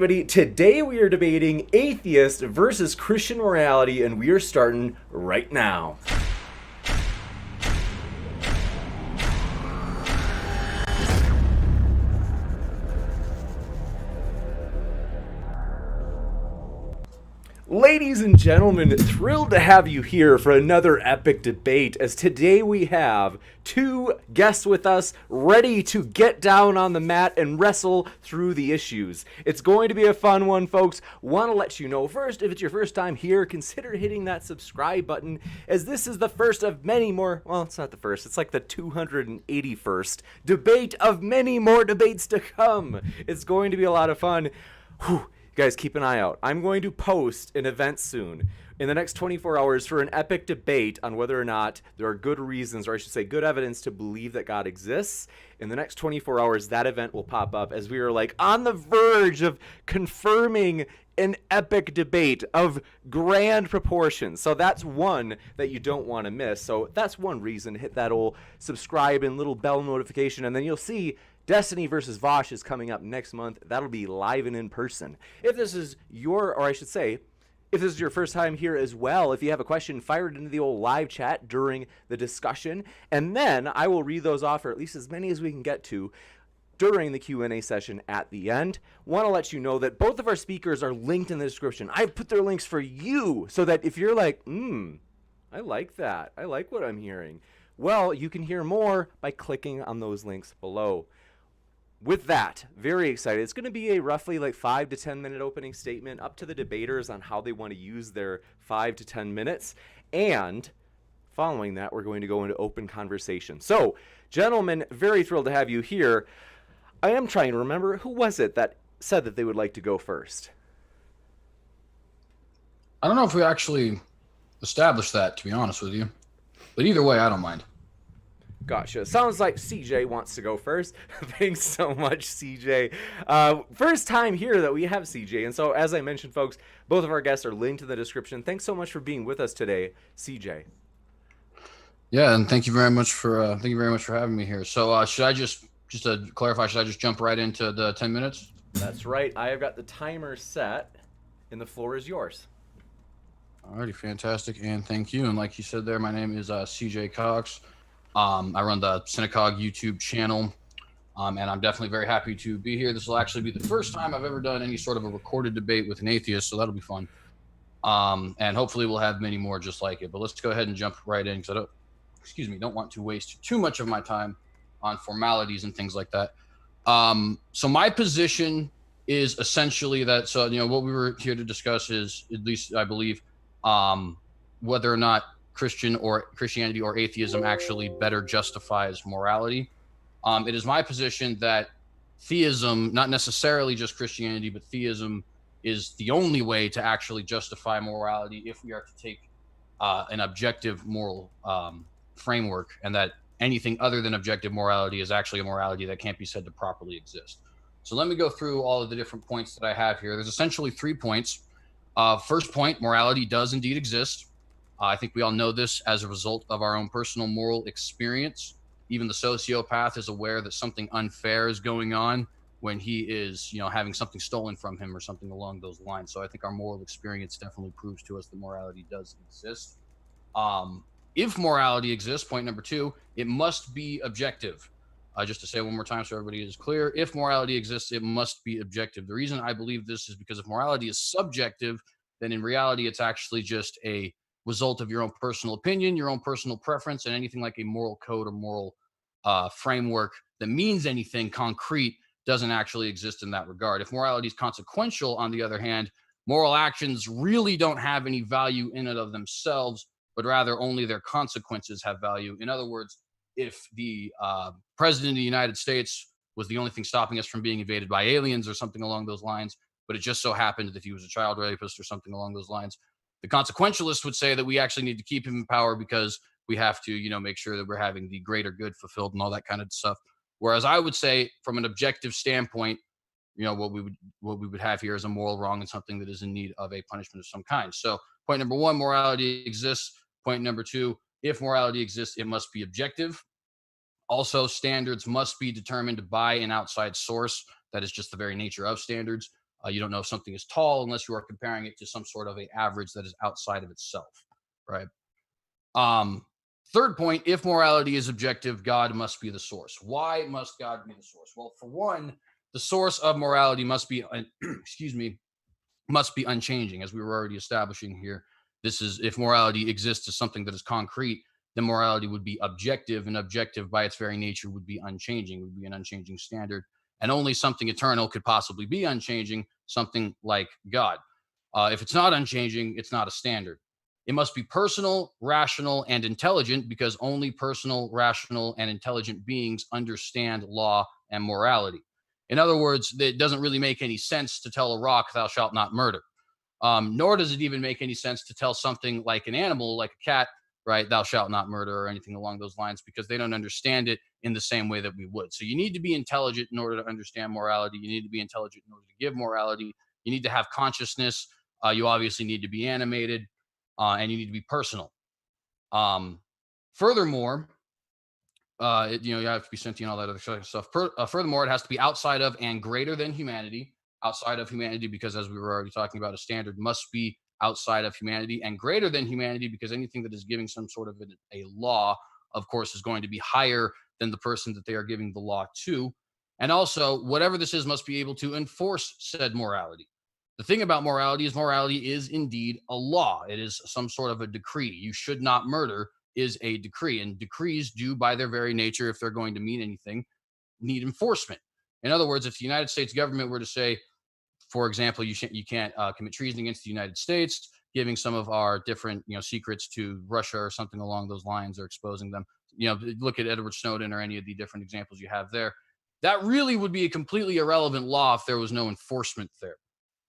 everybody. Today we are debating atheist versus Christian morality, and we are starting right now. Ladies and gentlemen, thrilled to have you here for another epic debate, as today we have two guests with us ready to get down on the mat and wrestle through the issues. It's going to be a fun one, folks. Want to let you know first, if it's your first time here, consider hitting that subscribe button, as this is the first of many more, well, it's not the first, it's like the 281st debate of many more debates to come. It's going to be a lot of fun. Whew. Guys, keep an eye out. I'm going to post an event soon in the next 24 hours for an epic debate on whether or not there are good reasons, or I should say good evidence, to believe that God exists. In the next 24 hours, that event will pop up as we are like on the verge of confirming an epic debate of grand proportions. So that's one that you don't want to miss. So that's one reason. Hit that old subscribe and little bell notification, and then you'll see Destiny versus Vosh is coming up next month. That'll be live and in person. If this is your, or I should say, if this is your first time here as well, if you have a question, fire it into the old live chat during the discussion, and then I will read those off, or at least as many as we can get to, during the Q&A session at the end. Want to let you know that both of our speakers are linked in the description. I've put their links for you, so that if you're like, I like that, I like what I'm hearing, well, you can hear more by clicking on those links below. With that, very excited. It's going to be a roughly like 5 to 10 minute opening statement, up to the debaters on how they want to use their 5 to 10 minutes. And following that, we're going to go into open conversation. So, gentlemen, very thrilled to have you here. I am trying to remember, who was it that said that they would like to go first? I don't know if we actually established that, to be honest with you. But either way, I don't mind. Gotcha. Sounds like CJ wants to go first. Thanks so much, CJ. First time here that we have CJ. And so, as I mentioned, folks, both of our guests are linked in the description. Thanks so much for being with us today, CJ. Yeah, and thank you very much for having me here. So, should I just to clarify, should I just jump right into the 10 minutes? That's right. I have got the timer set, and the floor is yours. Alrighty, fantastic, and thank you. And like you said there, my name is CJ Cox. I run the Synagogue YouTube channel, and I'm definitely very happy to be here. This will actually be the first time I've ever done any sort of a recorded debate with an atheist, so that'll be fun. And hopefully we'll have many more just like it. But let's go ahead and jump right in, because I don't want to waste too much of my time on formalities and things like that. So my position is essentially that, what we were here to discuss is, at least I believe, whether or not Christianity or atheism actually better justifies morality. It is my position that theism, not necessarily just Christianity, but theism is the only way to actually justify morality if we are to take an objective moral framework, and that anything other than objective morality is actually a morality that can't be said to properly exist. So let me go through all of the different points that I have here. There's essentially 3 points. First point, morality does indeed exist. I think we all know this as a result of our own personal moral experience. Even the sociopath is aware that something unfair is going on when he is, having something stolen from him or something along those lines. So I think our moral experience definitely proves to us that morality does exist. If morality exists, point number 2, it must be objective. Just to say one more time so everybody is clear, if morality exists, it must be objective. The reason I believe this is because if morality is subjective, then in reality, it's actually just a result of your own personal opinion, your own personal preference, and anything like a moral code or moral framework that means anything concrete doesn't actually exist in that regard. If morality is consequential, on the other hand, moral actions really don't have any value in and of themselves, but rather only their consequences have value. In other words, if the president of the United States was the only thing stopping us from being invaded by aliens or something along those lines, but it just so happened that he was a child rapist or something along those lines, the consequentialist would say that we actually need to keep him in power because we have to, make sure that we're having the greater good fulfilled and all that kind of stuff. Whereas I would say, from an objective standpoint, what we would have here is a moral wrong and something that is in need of a punishment of some kind. So point number 1, morality exists. Point number 2, if morality exists, it must be objective. Also, standards must be determined by an outside source. That is just the very nature of standards. You don't know if something is tall unless you are comparing it to some sort of a average that is outside of itself, right? Um, Third point, if morality is objective, God must be the source. Why must God be the source? Well, for one, the source of morality must be, excuse me, must be unchanging, as we were already establishing here. This is, if morality exists as something that is concrete, then morality would be objective, and objective by its very nature would be unchanging, would be an unchanging standard. And only something eternal could possibly be unchanging, something like God. If it's not unchanging, it's not a standard. It must be personal, rational, and intelligent, because only personal, rational, and intelligent beings understand law and morality. In other words, it doesn't really make any sense to tell a rock, thou shalt not murder. Nor does it even make any sense to tell something like an animal, like a cat, right, thou shalt not murder, or anything along those lines, because they don't understand it in the same way that we would. So you need to be intelligent in order to understand morality. You need to be intelligent in order to give morality. You need to have consciousness. You obviously need to be animated, and you need to be personal. Um, Furthermore, you have to be sentient, all that other stuff. Furthermore, it has to be outside of and greater than humanity. Outside of humanity, because as we were already talking about, a standard must be outside of humanity, and greater than humanity, because anything that is giving some sort of a law, of course, is going to be higher than the person that they are giving the law to. And also, whatever this is must be able to enforce said morality. The thing about morality is indeed a law. It is some sort of a decree. You should not murder is a decree, and decrees do, by their very nature, if they're going to mean anything, need enforcement. In other words, if the United States government were to say, for example, you can't commit treason against the United States, giving some of our different secrets to Russia or something along those lines, or exposing them. Look at Edward Snowden or any of the different examples you have there. That really would be a completely irrelevant law if there was no enforcement there.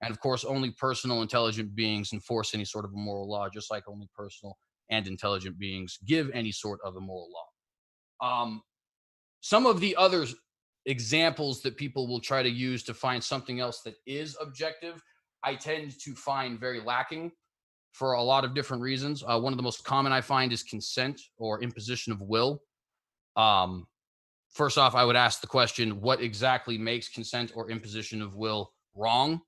And of course, only personal, intelligent beings enforce any sort of a moral law, just like only personal and intelligent beings give any sort of a moral law. Some of the other examples that people will try to use to find something else that is objective, I tend to find very lacking for a lot of different reasons. One of the most common I find is consent or imposition of will. Um, First off, I would ask the question, what exactly makes consent or imposition of will wrong?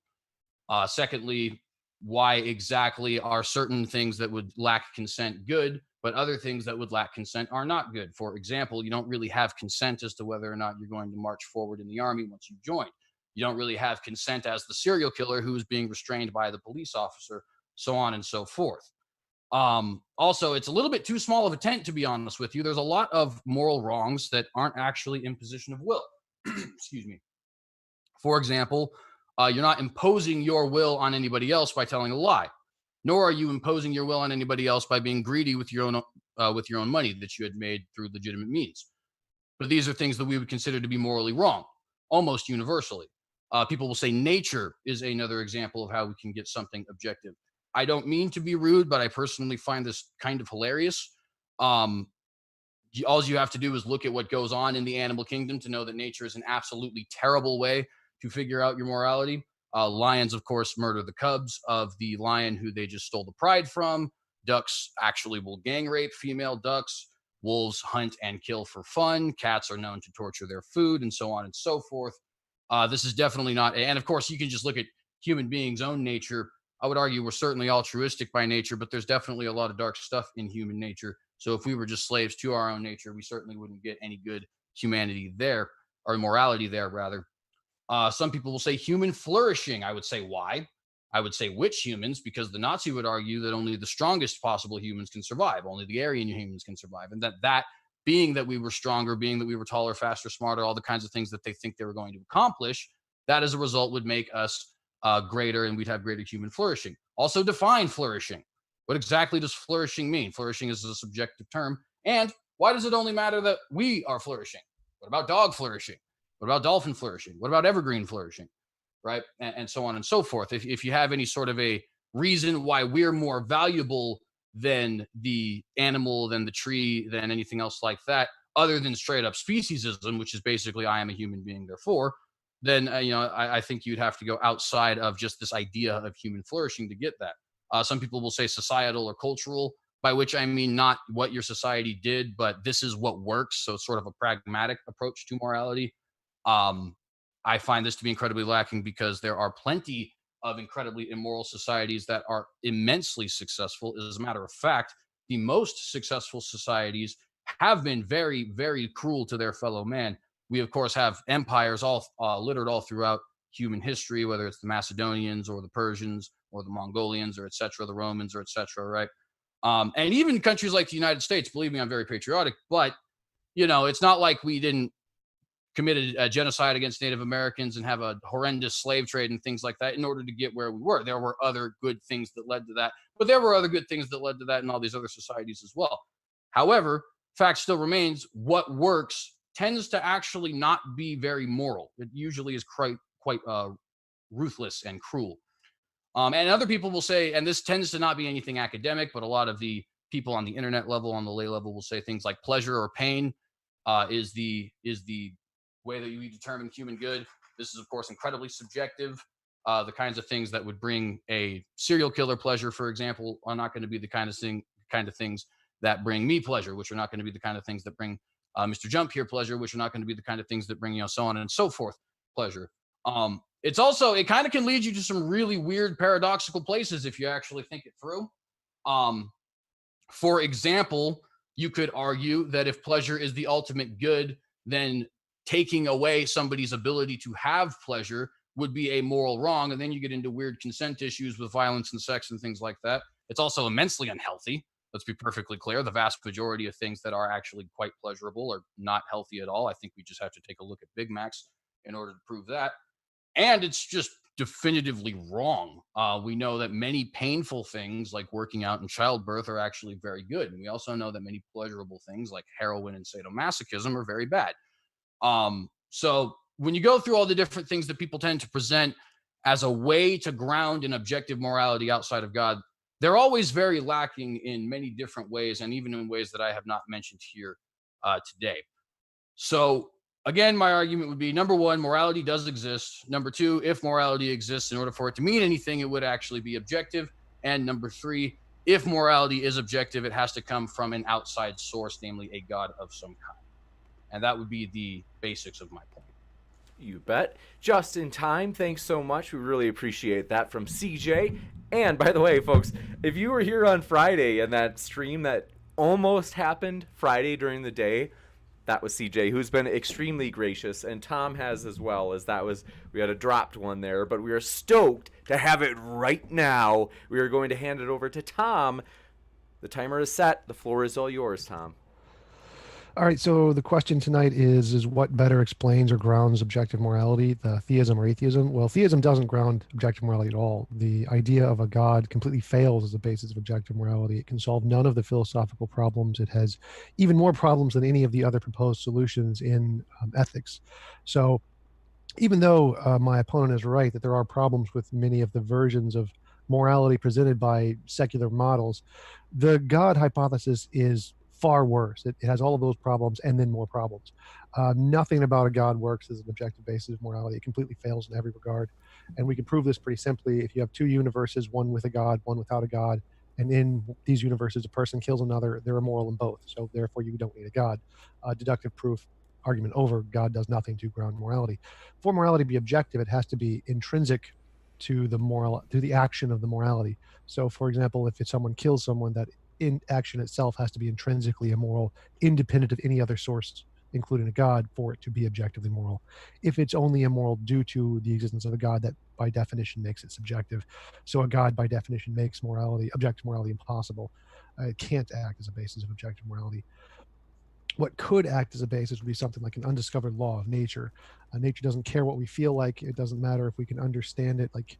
Secondly, why exactly are certain things that would lack consent good, but other things that would lack consent are not good? For example, you don't really have consent as to whether or not you're going to march forward in the army once you join. You don't really have consent as the serial killer who's being restrained by the police officer, so on and so forth. Also, it's a little bit too small of a tent, to be honest with you. There's a lot of moral wrongs that aren't actually imposition of will. Excuse me. For example, you're not imposing your will on anybody else by telling a lie, nor are you imposing your will on anybody else by being greedy with your own money that you had made through legitimate means. But these are things that we would consider to be morally wrong, almost universally. People will say nature is another example of how we can get something objective. I don't mean to be rude, but I personally find this kind of hilarious. All you have to do is look at what goes on in the animal kingdom to know that nature is an absolutely terrible way to figure out your morality. Lions, of course, murder the cubs of the lion who they just stole the pride from. Ducks actually will gang rape female ducks. Wolves hunt and kill for fun. Cats are known to torture their food, and so on and so forth. This is definitely not, and of course, you can just look at human beings' own nature. I would argue we're certainly altruistic by nature, but there's definitely a lot of dark stuff in human nature. So if we were just slaves to our own nature, we certainly wouldn't get any good humanity there, or morality there, rather. Some people will say human flourishing. I would say why? I would say which humans, because the Nazi would argue that only the strongest possible humans can survive, only the Aryan humans can survive, and that being that we were stronger, being that we were taller, faster, smarter, all the kinds of things that they think they were going to accomplish, that as a result would make us greater, and we'd have greater human flourishing. Also, define flourishing. What exactly does flourishing mean? Flourishing is a subjective term. And why does it only matter that we are flourishing? What about dog flourishing? What about dolphin flourishing? What about evergreen flourishing? Right? And so on and so forth. If you have any sort of a reason why we're more valuable than the animal, than the tree, than anything else like that, other than straight up speciesism, which is basically I am a human being, therefore, then I think you'd have to go outside of just this idea of human flourishing to get that. Some people will say societal or cultural, by which I mean not what your society did, but this is what works. So it's sort of a pragmatic approach to morality. Um, I find this to be incredibly lacking because there are plenty of incredibly immoral societies that are immensely successful. As a matter of fact, the most successful societies have been very, very cruel to their fellow man. We, of course, have empires all littered all throughout human history, whether it's the Macedonians or the Persians or the Mongolians or etc., the Romans or etc., right? And even countries like the United States, believe me, I'm very patriotic, but it's not like we didn't committed a genocide against Native Americans and have a horrendous slave trade and things like that in order to get where we were. There were other good things that led to that, but there were other good things that led to that in all these other societies as well. However, fact still remains, what works tends to actually not be very moral. It usually is quite ruthless and cruel. And other people will say, and this tends to not be anything academic, but a lot of the people on the internet level, on the lay level, will say things like pleasure or pain is the way that you determine human good. This is, of course, incredibly subjective. The kinds of things that would bring a serial killer pleasure, for example, are not going to be the kind of things that bring me pleasure, which are not going to be the kind of things that bring Mr. Jump here pleasure, which are not going to be the kind of things that bring, so on and so forth pleasure. It kind of can lead you to some really weird paradoxical places if you actually think it through. For example, you could argue that if pleasure is the ultimate good, then taking away somebody's ability to have pleasure would be a moral wrong. And then you get into weird consent issues with violence and sex and things like that. It's also immensely unhealthy. Let's be perfectly clear. The vast majority of things that are actually quite pleasurable are not healthy at all. I think we just have to take a look at Big Macs in order to prove that. And it's just definitively wrong. We know that many painful things like working out and childbirth are actually very good. And we also know that many pleasurable things like heroin and sadomasochism are very bad. So when you go through all the different things that people tend to present as a way to ground an objective morality outside of God, they're always very lacking in many different ways, and even in ways that I have not mentioned here today. So again, my argument would be, number one, morality does exist. Number two, if morality exists, in order for it to mean anything, it would actually be objective. And number three, if morality is objective, it has to come from an outside source, namely a God of some kind. And that would be the basics of my point. You bet. Just in time. Thanks so much. We really appreciate that from CJ. And by the way, folks, if you were here on Friday and that stream that almost happened Friday during the day, that was CJ, who's been extremely gracious, and Tom has as well, as we had a dropped one there, but we are stoked to have it right now. We are going to hand it over to Tom. The timer is set. The floor is all yours, Tom. All right, so the question tonight is what better explains or grounds objective morality, the theism or atheism? Well, theism doesn't ground objective morality at all. The idea of a God completely fails as a basis of objective morality. It can solve none of the philosophical problems. It has even more problems than any of the other proposed solutions in ethics. So even though my opponent is right that there are problems with many of the versions of morality presented by secular models, the God hypothesis is far worse. It has all of those problems and then more problems. Nothing about a God works as an objective basis of morality. It completely fails in every regard. And we can prove this pretty simply. If you have two universes, one with a God, one without a God, and in these universes a person kills another, they're immoral in both. So therefore you don't need a God. Deductive proof, argument over. God does nothing to ground morality. For morality to be objective, it has to be intrinsic to the action of the morality. So for example, if someone kills someone, that in action itself has to be intrinsically immoral, independent of any other source, including a God, for it to be objectively moral. If it's only immoral due to the existence of a God, that by definition makes it subjective. So a God by definition makes objective morality impossible. It can't act as a basis of objective morality. What could act as a basis would be something like an undiscovered law of nature. Nature doesn't care what we feel like. It doesn't matter if we can understand it. Like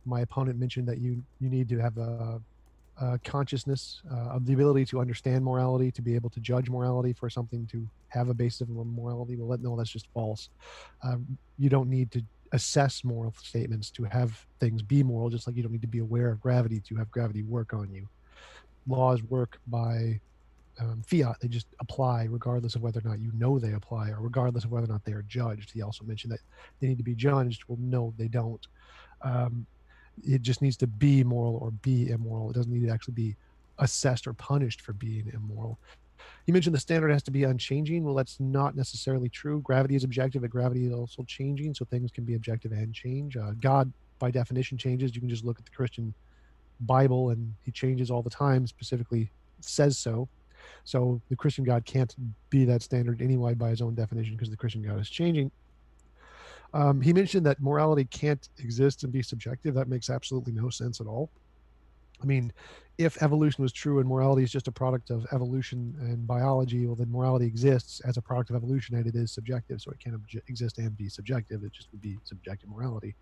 my opponent mentioned, that you need to have a consciousness of the ability to understand morality, to be able to judge morality for something to have a basis of morality. Well, no, that's just false. You don't need to assess moral statements to have things be moral, just like you don't need to be aware of gravity to have gravity work on you. Laws work by fiat. They just apply regardless of whether or not you know they apply, or regardless of whether or not they are judged. He also mentioned that they need to be judged. Well, no, they don't. It just needs to be moral or be immoral. It doesn't need to actually be assessed or punished for being immoral. You mentioned the standard has to be unchanging. Well, that's not necessarily true. Gravity is objective, but gravity is also changing, so things can be objective and change. God, by definition, changes. You can just look at the Christian Bible, and he changes all the time. Specifically, says so. So the Christian God can't be that standard anyway by his own definition, because the Christian God is changing. He mentioned that morality can't exist and be subjective. That makes absolutely no sense at all. I mean, if evolution was true and morality is just a product of evolution and biology, well, then morality exists as a product of evolution, and it is subjective. So it can't exist and be subjective. It just would be subjective morality.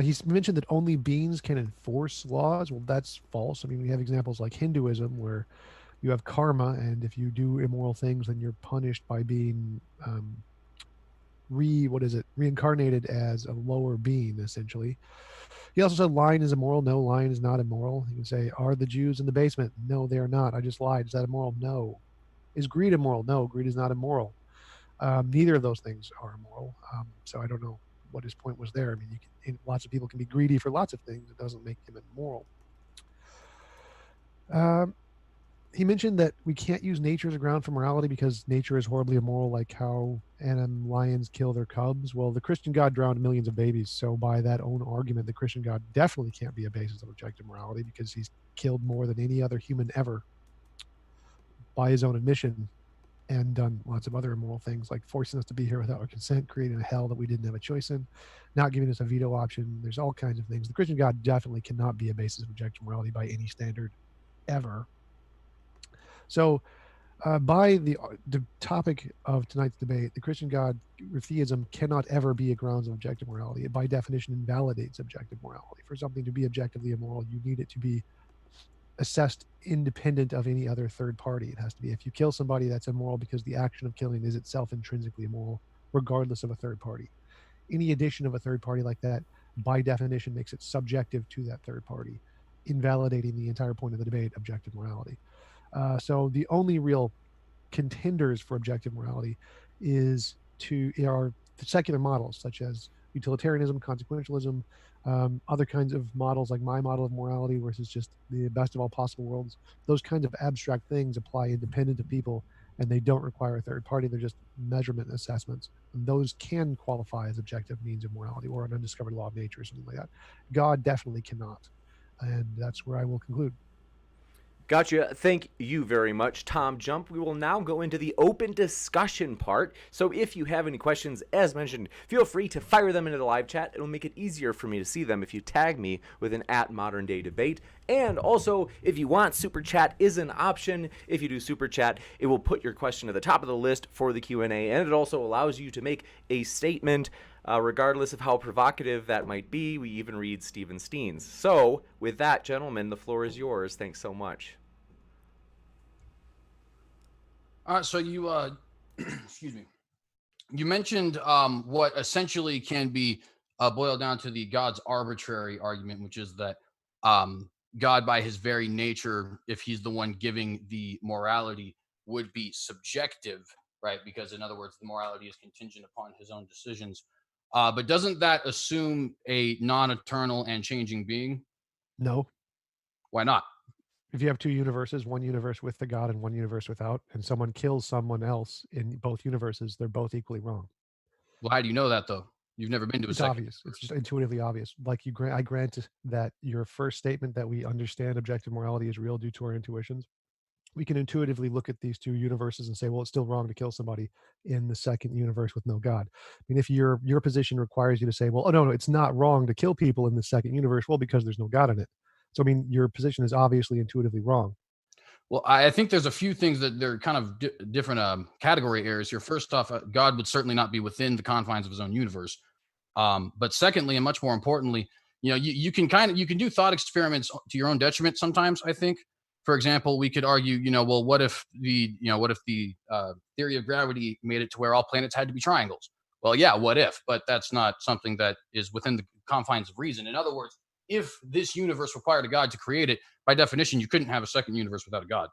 He's mentioned that only beings can enforce laws. Well, that's false. I mean, we have examples like Hinduism, where you have karma, and if you do immoral things, then you're punished by being reincarnated as a lower being, essentially. He also said lying is immoral. No, lying is not immoral. He can say, are the Jews in the basement? No, they are not. I just lied. Is that immoral? No. Is greed immoral? No, greed is not immoral. Neither of those things are immoral. So I don't know what his point was there. I mean, lots of people can be greedy for lots of things. It doesn't make them immoral. He mentioned that we can't use nature as a ground for morality because nature is horribly immoral, like how lions kill their cubs. Well, the Christian God drowned millions of babies. So by that own argument, the Christian God definitely can't be a basis of objective morality, because he's killed more than any other human ever by his own admission, and done lots of other immoral things, like forcing us to be here without our consent, creating a hell that we didn't have a choice in, not giving us a veto option. There's all kinds of things. The Christian God definitely cannot be a basis of objective morality by any standard ever. So by the topic of tonight's debate, the Christian God or theism cannot ever be a grounds of objective morality. It by definition invalidates objective morality. For something to be objectively immoral, you need it to be assessed independent of any other third party. It has to be, if you kill somebody, that's immoral because the action of killing is itself intrinsically immoral, regardless of a third party. Any addition of a third party like that, by definition, makes it subjective to that third party, invalidating the entire point of the debate, objective morality. So the only real contenders for objective morality are the secular models, such as utilitarianism, consequentialism, other kinds of models like my model of morality versus just the best of all possible worlds. Those kinds of abstract things apply independent of people, and they don't require a third party. They're just measurement assessments. And those can qualify as objective means of morality, or an undiscovered law of nature or something like that. God definitely cannot. And that's where I will conclude. Gotcha. Thank you very much, TJump. We will now go into the open discussion part. So if you have any questions, as mentioned, feel free to fire them into the live chat. It'll make it easier for me to see them if you tag me with an @ModernDayDebate. And also, if you want, Super Chat is an option. If you do Super Chat, it will put your question at the top of the list for the Q&A, and it also allows you to make a statement regardless of how provocative that might be. We even read Stephen Steen's. So, with that, gentlemen, the floor is yours. Thanks so much. All right, so you excuse me, you mentioned what essentially can be boiled down to the God's arbitrary argument, which is that God, by his very nature, if he's the one giving the morality, would be subjective, right? Because in other words, the morality is contingent upon his own decisions. But doesn't that assume a non-eternal and changing being? No. Why not? If you have two universes, one universe with the God and one universe without, and someone kills someone else in both universes, they're both equally wrong. Well, how do you know that, though? You've never been to a It's second. obvious. It's just intuitively obvious. Like I grant that your first statement that we understand objective morality is real due to our intuitions. We can intuitively look at these two universes and say, well, it's still wrong to kill somebody in the second universe with no God. I mean, if your position requires you to say, well, oh, no, it's not wrong to kill people in the second universe, well, because there's no God in it. So, I mean, your position is obviously intuitively wrong. Well, I think there's a few things that they're kind of different category areas here. First off, God would certainly not be within the confines of his own universe. But secondly, and much more importantly, you can do thought experiments to your own detriment sometimes. I think, for example, we could argue, well, what if the theory of gravity made it to where all planets had to be triangles? Well, yeah, what if? But that's not something that is within the confines of reason. In other words, if this universe required a God to create it, by definition, you couldn't have a second universe without a God.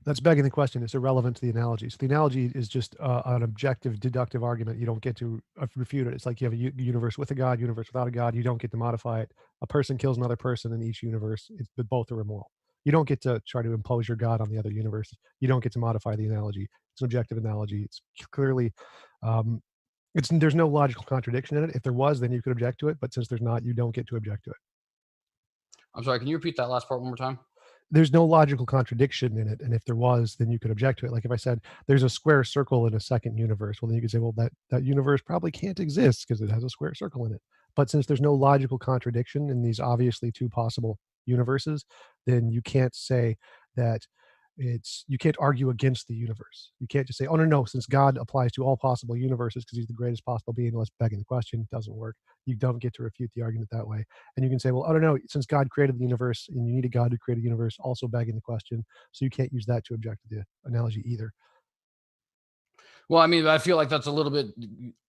That's begging the question. It's irrelevant to the analogy. So the analogy is just an objective deductive argument. You don't get to refute it. It's like you have a universe with a God, universe without a God. You don't get to modify it. A person kills another person in each universe. But both are immoral. You don't get to try to impose your God on the other universe. You don't get to modify the analogy. It's an objective analogy. It's clearly, there's no logical contradiction in it. If there was, then you could object to it. But since there's not, you don't get to object to it. I'm sorry, can you repeat that last part one more time? There's no logical contradiction in it, and if there was, then you could object to it. Like if I said there's a square circle in a second universe, well, then you could say, well, that universe probably can't exist because it has a square circle in it. But since there's no logical contradiction in these obviously two possible universes, then you can't say that you can't argue against the universe. You can't just say, oh no, since God applies to all possible universes because he's the greatest possible being, let's beg the question. It doesn't work. You don't get to refute the argument that way. And you can say, well, I don't know, since God created the universe and you need a God to create a universe, also begging the question. So you can't use that to object to the analogy either. Well, I mean, I feel like that's a little bit,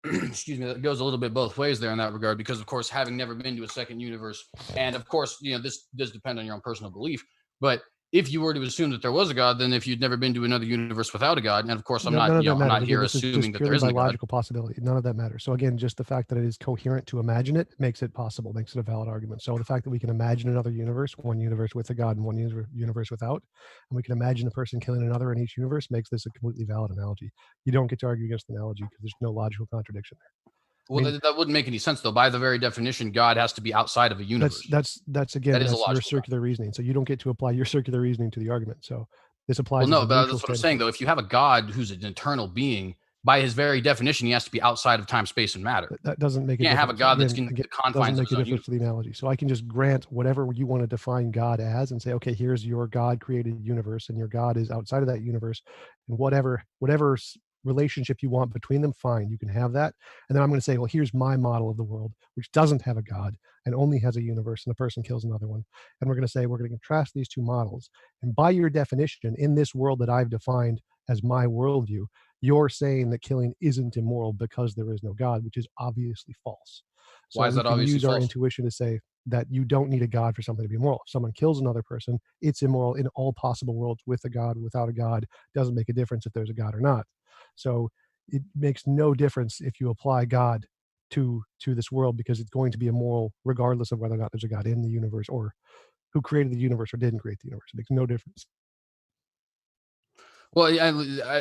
excuse me, that goes a little bit both ways there in that regard, because of course, having never been to a second universe, and of course, this does depend on your own personal belief, but if you were to assume that there was a God, then if you'd never been to another universe without a God, and of course, I'm not here assuming that there isn't a God. Logical possibility. None of that matters. So again, just the fact that it is coherent to imagine it makes it possible, makes it a valid argument. So the fact that we can imagine another universe, one universe with a God and one universe without, and we can imagine a person killing another in each universe makes this a completely valid analogy. You don't get to argue against the analogy because there's no logical contradiction there. Well, that wouldn't make any sense, though. By the very definition, God has to be outside of a universe. That's again, that's your circular reasoning. So you don't get to apply your circular reasoning to the argument. So this applies. Well, no, but that's what I'm saying, though. If you have a God who's an eternal being, by his very definition, he has to be outside of time, space, and matter. That doesn't make you can't have a God that's in the confines of his own universe. To the analogy. So I can just grant whatever you want to define God as and say, okay, here's your God-created universe, and your God is outside of that universe, and whatever relationship you want between them, fine, you can have that. And then I'm going to say, well, here's my model of the world, which doesn't have a God and only has a universe, and a person kills another one. And we're going to say, we're going to contrast these two models. And by your definition, in this world that I've defined as my worldview, you're saying that killing isn't immoral because there is no God, which is obviously false. So why is that obviously use false? Our intuition to say that you don't need a God for something to be immoral. If someone kills another person, it's immoral in all possible worlds, with a God, without a God. It doesn't make a difference if there's a God or not. So it makes no difference if you apply God to this world, because it's going to be immoral regardless of whether or not there's a God in the universe or who created the universe or didn't create the universe. It makes no difference. Well,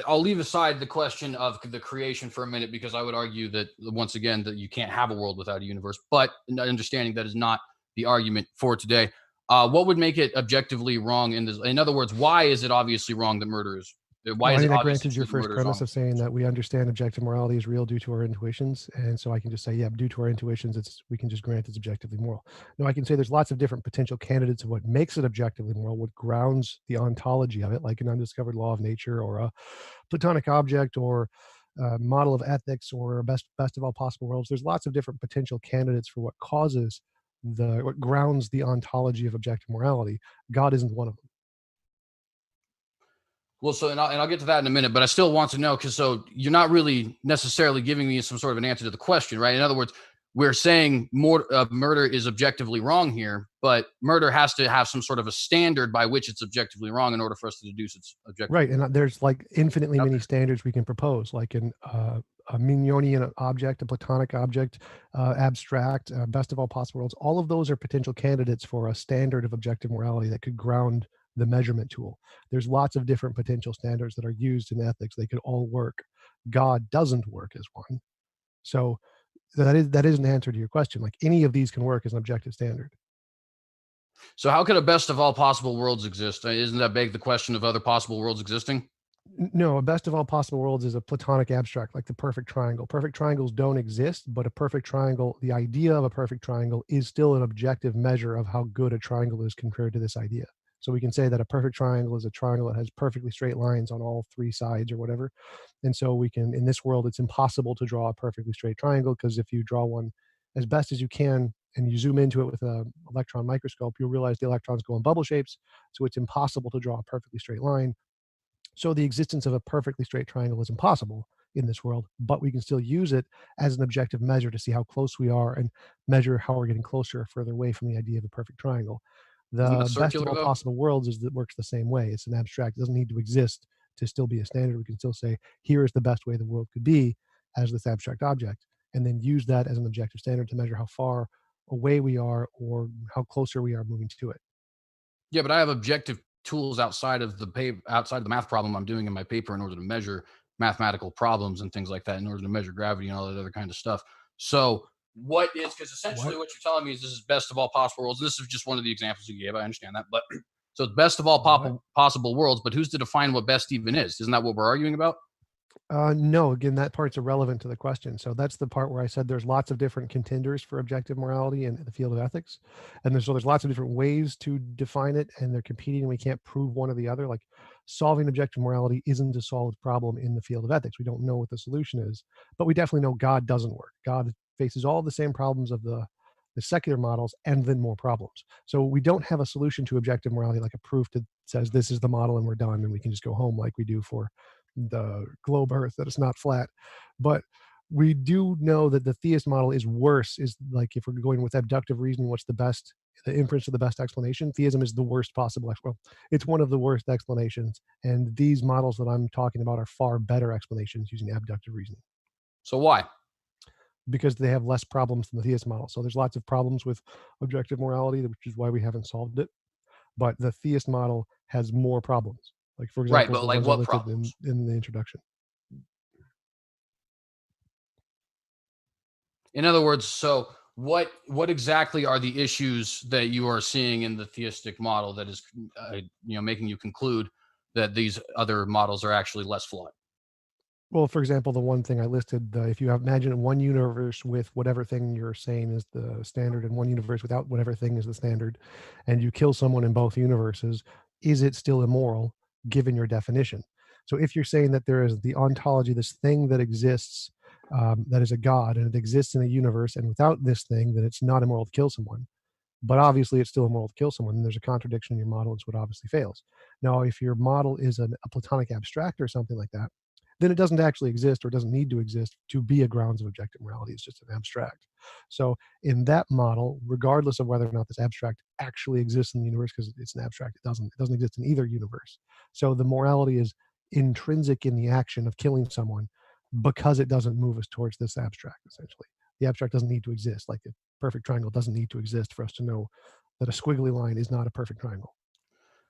I'll leave aside the question of the creation for a minute, because I would argue that, once again, that you can't have a world without a universe. But understanding that is not the argument for today. What would make it objectively wrong in this? In other words, why is it obviously wrong that murder is? Why is it obvious? Granted, your first premise of saying that we understand objective morality is real due to our intuitions, and so I can just say, yeah, due to our intuitions, we can just grant it's objectively moral. No, I can say there's lots of different potential candidates of what makes it objectively moral, what grounds the ontology of it, like an undiscovered law of nature, or a Platonic object, or a model of ethics, or a best of all possible worlds. There's lots of different potential candidates for what grounds the ontology of objective morality. God isn't one of them. Well, so, and I'll get to that in a minute, but I still want to know, because so you're not really necessarily giving me some sort of an answer to the question, right? In other words, we're saying murder is objectively wrong here, but murder has to have some sort of a standard by which it's objectively wrong in order for us to deduce it's objectively right. And there's like infinitely many standards we can propose, like a Mignonian object, a Platonic object, abstract, best of all possible worlds. All of those are potential candidates for a standard of objective morality that could ground the measurement tool. There's lots of different potential standards that are used in ethics. They could all work. God doesn't work as one. So that is an answer to your question. Like, any of these can work as an objective standard. So how could a best of all possible worlds exist? Isn't that beg the question of other possible worlds existing? No, a best of all possible worlds is a Platonic abstract, like the perfect triangle. Perfect triangles don't exist, but a perfect triangle, the idea of a perfect triangle, is still an objective measure of how good a triangle is compared to this idea. So we can say that a perfect triangle is a triangle that has perfectly straight lines on all three sides or whatever. And so we can, in this world, it's impossible to draw a perfectly straight triangle, because if you draw one as best as you can and you zoom into it with an electron microscope, you'll realize the electrons go in bubble shapes. So it's impossible to draw a perfectly straight line. So the existence of a perfectly straight triangle is impossible in this world, but we can still use it as an objective measure to see how close we are and measure how we're getting closer or further away from the idea of a perfect triangle. Isn't that The best of circular all though? possible worlds is that works the same way. It's an abstract. It doesn't need to exist to still be a standard. We can still say, here is the best way the world could be as this abstract object, and then use that as an objective standard to measure how far away we are or how closer we are moving to it. Yeah, but I have objective tools outside of the outside of the math problem I'm doing in my paper in order to measure mathematical problems and things like that, in order to measure gravity and all that other kind of stuff. So what is, because essentially What? what you're telling me is this is best of all possible worlds. This is just one of the examples you gave. I understand that, but so it's best of all What? possible worlds. But who's to define what best even is? Isn't that what we're arguing about? No, again, that part's irrelevant to the question. So that's the part where I said there's lots of different contenders for objective morality in the field of ethics. And there's lots of different ways to define it, and they're competing, and we can't prove one or the other. Like solving objective morality isn't a solved problem in the field of ethics. We don't know what the solution is, but we definitely know God doesn't work. God faces all the same problems of the secular models and then more problems. So we don't have a solution to objective morality, like a proof that says this is the model and we're done and we can just go home like we do for the globe Earth, that it's not flat. But we do know that the theist model is worse, is like if we're going with abductive reasoning, what's the best, the inference of the best explanation? Theism is the worst possible. Well, it's one of the worst explanations. And these models that I'm talking about are far better explanations using abductive reasoning So why? because they have less problems than the theist model. So there's lots of problems with objective morality, which is why we haven't solved it. But the theist model has more problems. Like, for Right, example, but the like ones I what listed problems? in the introduction. In other words, so what exactly are the issues that you are seeing in the theistic model that is making you conclude that these other models are actually less flawed? Well, for example, the one thing I listed, if you imagine one universe with whatever thing you're saying is the standard and one universe without whatever thing is the standard, and you kill someone in both universes, is it still immoral given your definition? So if you're saying that there is the ontology, this thing that exists, that is a God, and it exists in a universe, and without this thing, then it's not immoral to kill someone. But obviously, it's still immoral to kill someone. And there's a contradiction in your model, and so it obviously fails. Now, if your model is a Platonic abstract or something like that, then it doesn't actually exist or doesn't need to exist to be a grounds of objective morality. It's just an abstract. So in that model, regardless of whether or not this abstract actually exists in the universe, because it's an abstract, it doesn't exist in either universe. So the morality is intrinsic in the action of killing someone because it doesn't move us towards this abstract, essentially. The abstract doesn't need to exist. Like the perfect triangle doesn't need to exist for us to know that a squiggly line is not a perfect triangle.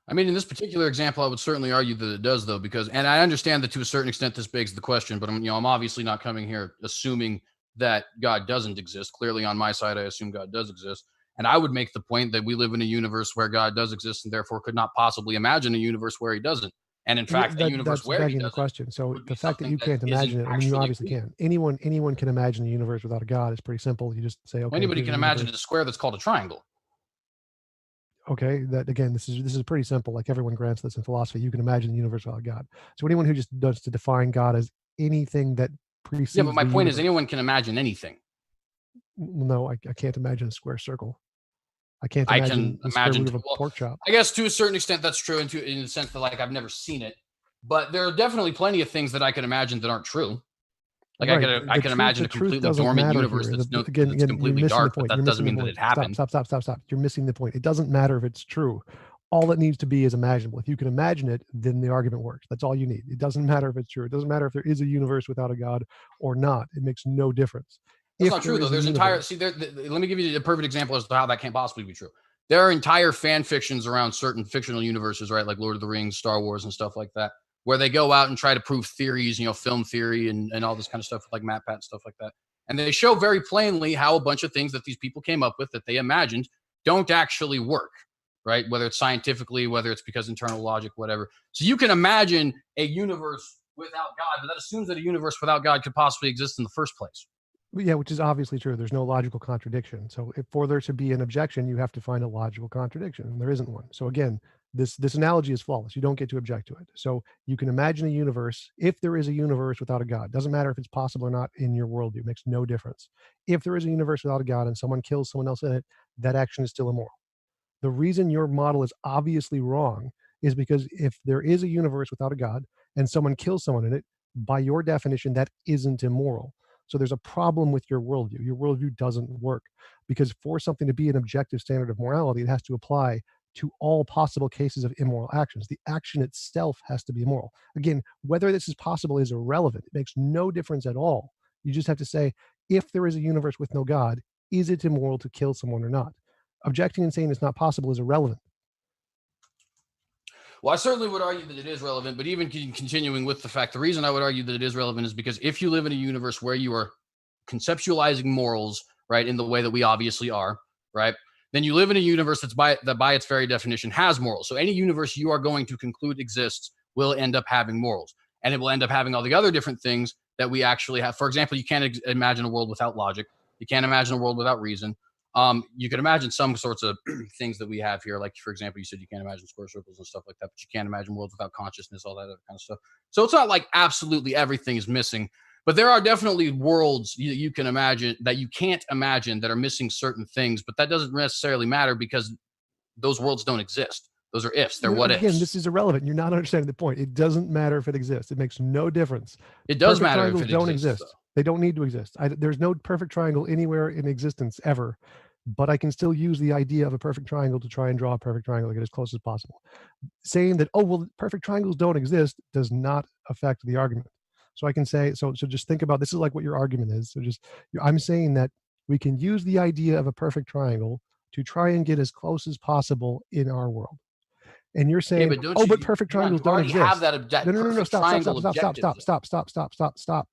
I mean, in this particular example, I would certainly argue that it does, though, because, and I understand that to a certain extent this begs the question, but I'm obviously not coming here assuming that God doesn't exist. Clearly, on my side, I assume God does exist, and I would make the point that we live in a universe where God does exist, and therefore could not possibly imagine a universe where He doesn't. And in Yeah, fact, a universe that's where He begging the doesn't question. So would be the fact that something you that can't isn't imagine it, I mean, you actually obviously real. can. Anyone can imagine a universe without a God. It's pretty simple. You just say, Well, okay, anybody here's can a imagine universe. a square that's called a triangle. Okay, that again, this is pretty simple. Like everyone grants this in philosophy. You can imagine the universe without God. So anyone who just does to define God as anything that Yeah, but precedes my the point is universe. anyone can imagine anything. No, I can't imagine a square circle. I can't I imagine can the square imagine, root of a well, pork chop. I guess to a certain extent that's true, in the sense that like I've never seen it, but there are definitely plenty of things that I can imagine that aren't true. Like Right. I The can truth, imagine the a truth completely doesn't dormant matter universe here. that's Again, you're completely missing the dark, but point. You're that doesn't missing the mean that point. it Stop, happened. stop, stop, stop, stop. You're missing the point. It doesn't matter if it's true. All it needs to be is imaginable. If you can imagine it, then the argument works. That's all you need. It doesn't matter if it's true. It doesn't matter if there is a universe without a God or not. It makes no difference. That's If not true there though. is a There's entire universe, see there. Let me give you a perfect example as to how that can't possibly be true. There are entire fan fictions around certain fictional universes, right? Like Lord of the Rings, Star Wars, and stuff like that, where they go out and try to prove theories, film theory and all this kind of stuff, like MatPat and stuff like that. And they show very plainly how a bunch of things that these people came up with that they imagined don't actually work, right? Whether it's scientifically, whether it's because internal logic, whatever. So you can imagine a universe without God, but that assumes that a universe without God could possibly exist in the first place. yeah, which is obviously true. There's no logical contradiction. So if for there to be an objection, you have to find a logical contradiction, and there isn't one. So again, this analogy is flawless. You don't get to object to it. So you can imagine a universe. If there is a universe without a God, doesn't matter if it's possible or not in your worldview. It makes no difference. If there is a universe without a God and someone kills someone else in it, that action is still immoral. The reason your model is obviously wrong is because if there is a universe without a God and someone kills someone in it, by your definition, that isn't immoral. So there's a problem with your worldview. Your worldview doesn't work because for something to be an objective standard of morality, it has to apply to all possible cases of immoral actions. The action itself has to be immoral. Again, whether this is possible is irrelevant. It makes no difference at all. You just have to say, if there is a universe with no God, is it immoral to kill someone or not? Objecting and saying it's not possible is irrelevant. Well, I certainly would argue that it is relevant, but even continuing with the fact, the reason I would argue that it is relevant is because if you live in a universe where you are conceptualizing morals, right, in the way that we obviously are, right, then you live in a universe that by its very definition has morals. So any universe you are going to conclude exists will end up having morals, and it will end up having all the other different things that we actually have. For example, you can't imagine a world without logic. You can't imagine a world without reason. You can imagine some sorts of things that we have here. Like, for example, you said you can't imagine square circles and stuff like that, but you can't imagine worlds without consciousness, all that other kind of stuff. So it's not like absolutely everything is missing, but there are definitely worlds you can imagine that you can't imagine that are missing certain things, but that doesn't necessarily matter because those worlds don't exist. Those are ifs. They're what ifs. Again, this is irrelevant. You're not understanding the point. It doesn't matter if it exists. It makes no difference. It does Perfect matter if triangles it don't exists, exist. They don't need to exist. There's no perfect triangle anywhere in existence ever, but I can still use the idea of a perfect triangle to try and draw a perfect triangle, get as close as possible. Saying that, oh, well, perfect triangles don't exist does not affect the argument. So I can say, so just think about, this is like what your argument is. So I'm saying that we can use the idea of a perfect triangle to try and get as close as possible in our world. And you're saying, but perfect triangles don't exist. Have that No, stop.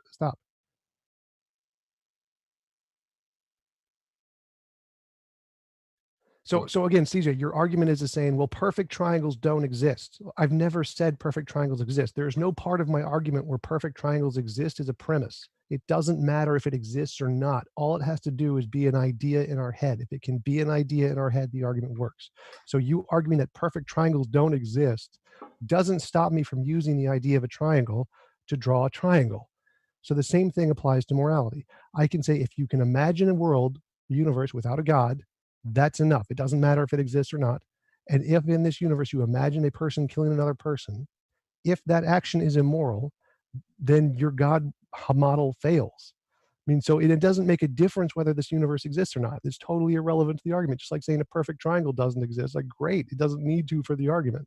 So again, CJ, your argument is saying, well, perfect triangles don't exist. I've never said perfect triangles exist. There's no part of my argument where perfect triangles exist as a premise. It doesn't matter if it exists or not. All it has to do is be an idea in our head. If it can be an idea in our head, the argument works. So you arguing that perfect triangles don't exist doesn't stop me from using the idea of a triangle to draw a triangle. So the same thing applies to morality. I can say, if you can imagine a world, a universe without a God, that's enough. It doesn't matter if it exists or not. And if in this universe you imagine a person killing another person, if that action is immoral, then your God model fails. I mean, so it doesn't make a difference whether this universe exists or not. It's totally irrelevant to the argument. Just like saying a perfect triangle doesn't exist. Like, great, it doesn't need to for the argument.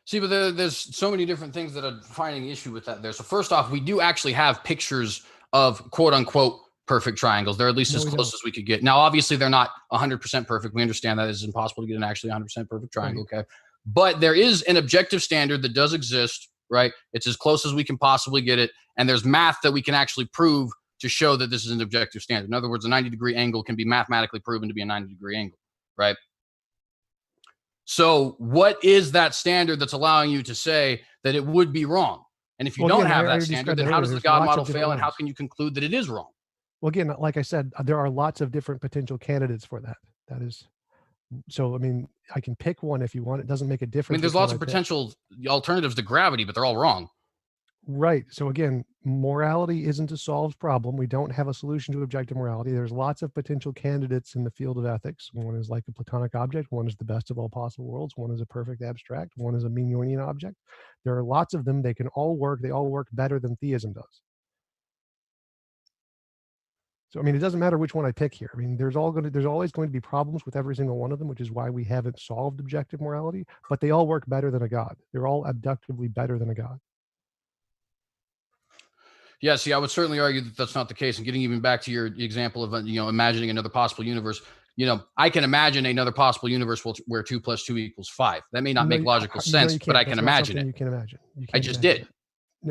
See, but there's so many different things that are finding issue with that there. So first off, we do actually have pictures of quote unquote perfect triangles. They're at least as close as we could get. Now, obviously, they're not 100% perfect. We understand that it's impossible to get an actually 100% perfect triangle. Okay. But there is an objective standard that does exist, right? It's as close as we can possibly get it. And there's math that we can actually prove to show that this is an objective standard. In other words, a 90-degree angle can be mathematically proven to be a 90-degree angle, right? So what is that standard that's allowing you to say that it would be wrong? And if you don't have that standard, then how does the God model fail, and how can you conclude that it is wrong? Well, again, like I said, there are lots of different potential candidates for that. That is, so I mean, I can pick one if you want. It doesn't make a difference. I mean, there's lots of potential alternatives to gravity, but they're all wrong. Right. So again, morality isn't a solved problem. We don't have a solution to objective morality. There's lots of potential candidates in the field of ethics. One is like a Platonic object. One is the best of all possible worlds. One is a perfect abstract. One is a Mignoниan object. There are lots of them. They can all work. They all work better than theism does. So, I mean, it doesn't matter which one I pick here. I mean, there's always going to be problems with every single one of them, which is why we haven't solved objective morality, but they all work better than a God. They're all abductively better than a God. Yeah, see, I would certainly argue that that's not the case. And getting even back to your example of, imagining another possible universe, I can imagine another possible universe where 2 + 2 = 5. That may not make logical sense, but I can imagine it. You can imagine. I just did.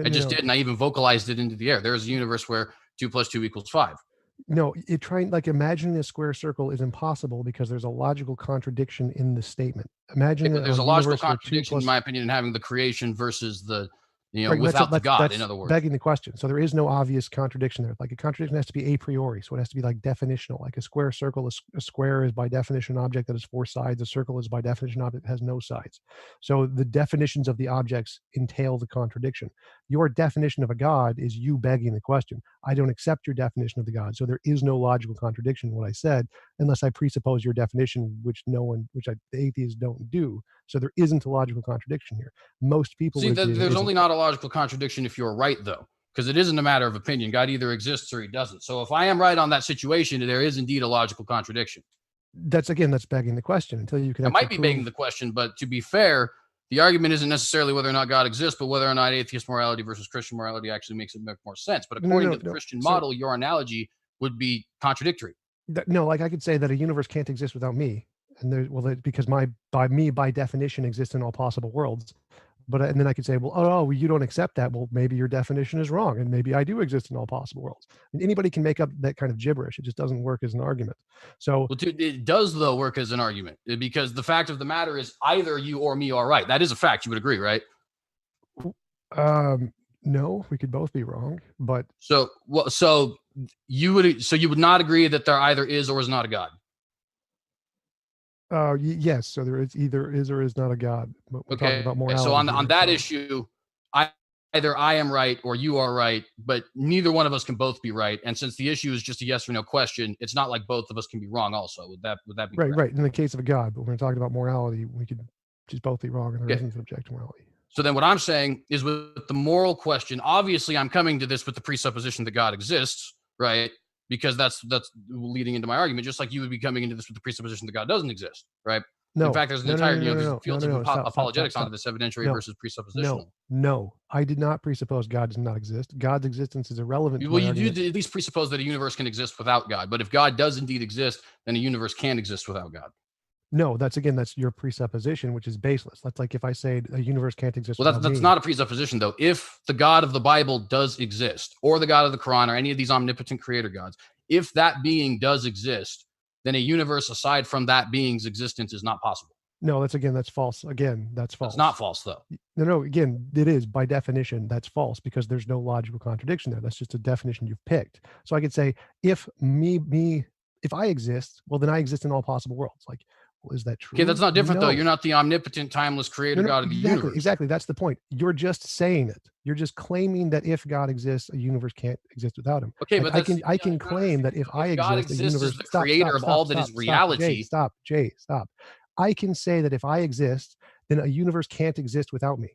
I just did, and I even vocalized it into the air. There is a universe where 2 + 2 = 5. No, imagining a square circle is impossible because there's a logical contradiction in the statement. Imagine there's a logical contradiction, in my opinion, in having the creation versus the without the God, in other words. Begging the question. So there is no obvious contradiction there. Like, a contradiction has to be a priori. So it has to be like definitional. Like a square circle, a square is by definition an object that has 4 sides. A circle is by definition an object that has no sides. So the definitions of the objects entail the contradiction. Your definition of a God is you begging the question. I don't accept your definition of the God. So there is no logical contradiction in what I said, unless I presuppose your definition, which the atheists don't do. So there isn't a logical contradiction here. Most people see that there's only not a logical contradiction if you're right, though, because it isn't a matter of opinion. God either exists or he doesn't. So if I am right on that situation, there is indeed a logical contradiction. That's begging the question until you can It actually might be begging the question, but to be fair, the argument isn't necessarily whether or not God exists, but whether or not atheist morality versus Christian morality actually makes it make more sense. But according to the Christian model, your analogy would be contradictory. No, like I could say that a universe can't exist without me, and because by definition exists in all possible worlds. But and then I could say, well, well, you don't accept that. Well, maybe your definition is wrong, and maybe I do exist in all possible worlds. And anybody can make up that kind of gibberish. It just doesn't work as an argument. So, well, it does though work as an argument, because the fact of the matter is either you or me are right. That is a fact. You would agree, right? No, we could both be wrong. But so you would not agree that there either is or is not a God. Yes, so there is either is or is not a God. But we're talking about morality. So on that issue, either I am right or you are right, but neither one of us can both be right. And since the issue is just a yes or no question, it's not like both of us can be wrong. Also, would that be right? Correct? Right. In the case of a God, but when we're talking about morality, we could just both be wrong, and there isn't an objective morality. So then, what I'm saying is, with the moral question, obviously, I'm coming to this with the presupposition that God exists, right? Because that's leading into my argument, just like you would be coming into this with the presupposition that God doesn't exist, right? No. In fact, there's an entire field of apologetics onto this evidentiary versus presuppositional. No, I did not presuppose God does not exist. God's existence is irrelevant. Well, you do at least presuppose that a universe can exist without God. But if God does indeed exist, then a universe can exist without God. No, that's your presupposition, which is baseless. That's like if I say a universe can't exist. Well, that's not a presupposition, though. If the God of the Bible does exist, or the God of the Quran, or any of these omnipotent creator gods, if that being does exist, then a universe aside from that being's existence is not possible. No, that's false. Again, that's false. It's not false, though. No, again, it is by definition. That's false because there's no logical contradiction there. That's just a definition you've picked. So I could say, if I exist, well, then I exist in all possible worlds. Like, well, is that true? Okay, that's not different, though. You're not the omnipotent, timeless creator God of the universe. Exactly. That's the point. You're just saying it. You're just claiming that if God exists, a universe can't exist without him. Okay, but I can claim that if I exist, God exists as the creator of all that is reality. Jay, stop. I can say that if I exist, then a universe can't exist without me.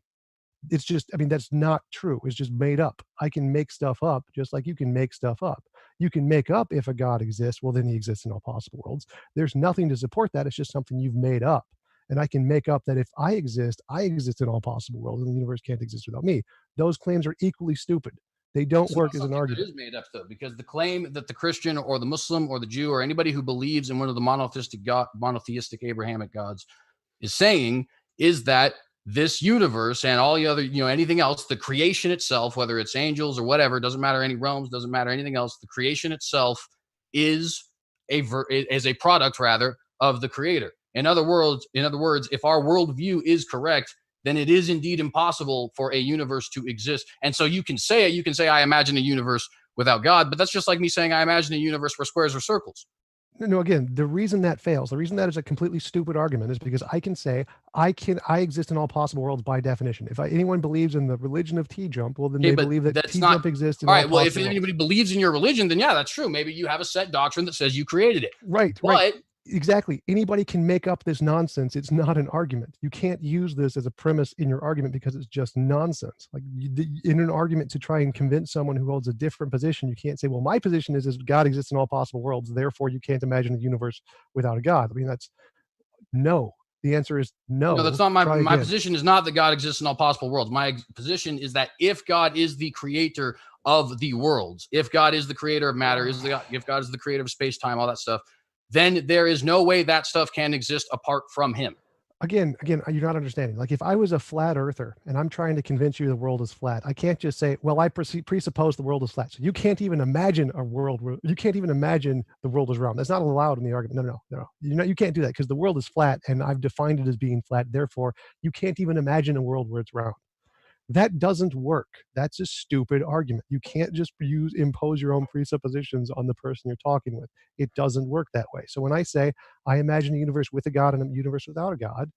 It's just, that's not true. It's just made up. I can make stuff up just like you can make stuff up. You can make up if a God exists, well, then he exists in all possible worlds. There's nothing to support that. It's just something you've made up. And I can make up that if I exist in all possible worlds, and the universe can't exist without me. Those claims are equally stupid. They don't work as an argument. It is made up, though, because the claim that the Christian or the Muslim or the Jew or anybody who believes in one of the monotheistic Abrahamic gods is saying is that this universe and all the other, anything else, the creation itself, whether it's angels or whatever, doesn't matter, any realms, doesn't matter anything else, the creation itself is a product, rather, of the creator. In other words, if our worldview is correct, then it is indeed impossible for a universe to exist. And so you can say, I imagine a universe without God, but that's just like me saying, I imagine a universe where squares are circles. No, again, the reason that fails, the reason that is a completely stupid argument is because I can say I exist in all possible worlds by definition. If anyone believes in the religion of TJump, well, then they believe that TJump exists in all possible worlds. If anybody believes in your religion, then yeah, that's true. Maybe you have a set doctrine that says you created it. Right. Exactly. Anybody can make up this nonsense. It's not an argument. You can't use this as a premise in your argument because it's just nonsense. Like in an argument to try and convince someone who holds a different position, you can't say, well, my position is God exists in all possible worlds. Therefore, you can't imagine a universe without a God. That's no. The answer is no. No, that's not my position is not that God exists in all possible worlds. My position is that if God is the creator of the worlds, if God is the creator of matter, if God is the creator of space, time, all that stuff, then there is no way that stuff can exist apart from him. Again, you're not understanding. Like if I was a flat earther and I'm trying to convince you the world is flat, I can't just say, well, I presuppose the world is flat. So you can't even imagine a world where you can't even imagine the world is round. That's not allowed in the argument. No. You can't do that because the world is flat and I've defined it as being flat. Therefore, you can't even imagine a world where it's round. That doesn't work. That's a stupid argument. You can't just impose your own presuppositions on the person you're talking with. It doesn't work that way. So when I say I imagine a universe with a God and a universe without a God,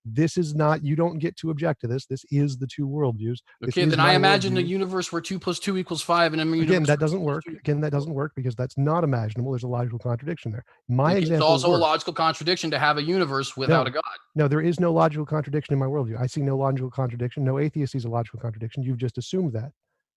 this is not, you don't get to object to this. This is the two worldviews. Okay, then I imagine a universe where 2 + 2 = 5. And again, that doesn't work. Again, that doesn't work because that's not imaginable. There's a logical contradiction there. My example. It's also a logical contradiction to have a universe without a God. No, there is no logical contradiction in my worldview. I see no logical contradiction. No atheist sees a logical contradiction. You've just assumed that.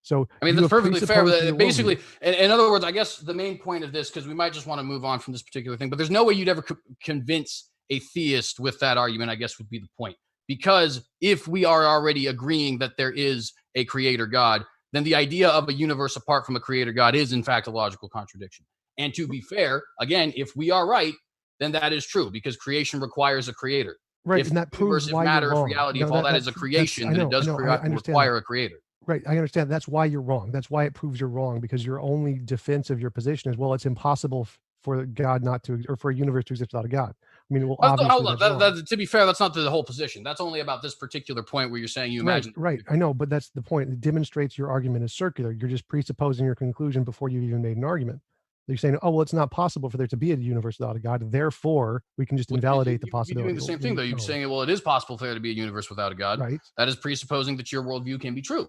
So I mean, you that's have perfectly fair. presupposed your But basically, worldview. in other words, I guess the main point of this, because we might just want to move on from this particular thing, but there's no way you'd ever convince a theist with that argument, I guess would be the point. Because if we are already agreeing that there is a creator God, then the idea of a universe apart from a creator God is, in fact, a logical contradiction. And to be fair, again, if we are right, then that is true because creation requires a creator. Right, If and that proves universe, if why you're matter, if wrong. reality, No, if all that that is a that's creation, I then it know, does I understand that. require a creator. Right, I understand. That's why you're wrong. That's why it proves you're wrong, because your only defense of your position is, well, it's impossible for God not to, or for a universe to exist without a God. I mean, well, obviously that's wrong. To be fair, that's not the whole position. That's only about this particular point where you're saying you Right, imagine. right. I know, but that's the point. It demonstrates your argument is circular. You're just presupposing your conclusion before you've even made an argument. You're saying, oh, well, it's not possible for there to be a universe without a God. Therefore, we can just invalidate the You'd be doing possibility. the same thing, though. You'd be saying, well, it is possible for there to be a universe without a God. Right. That is presupposing that your worldview can be true.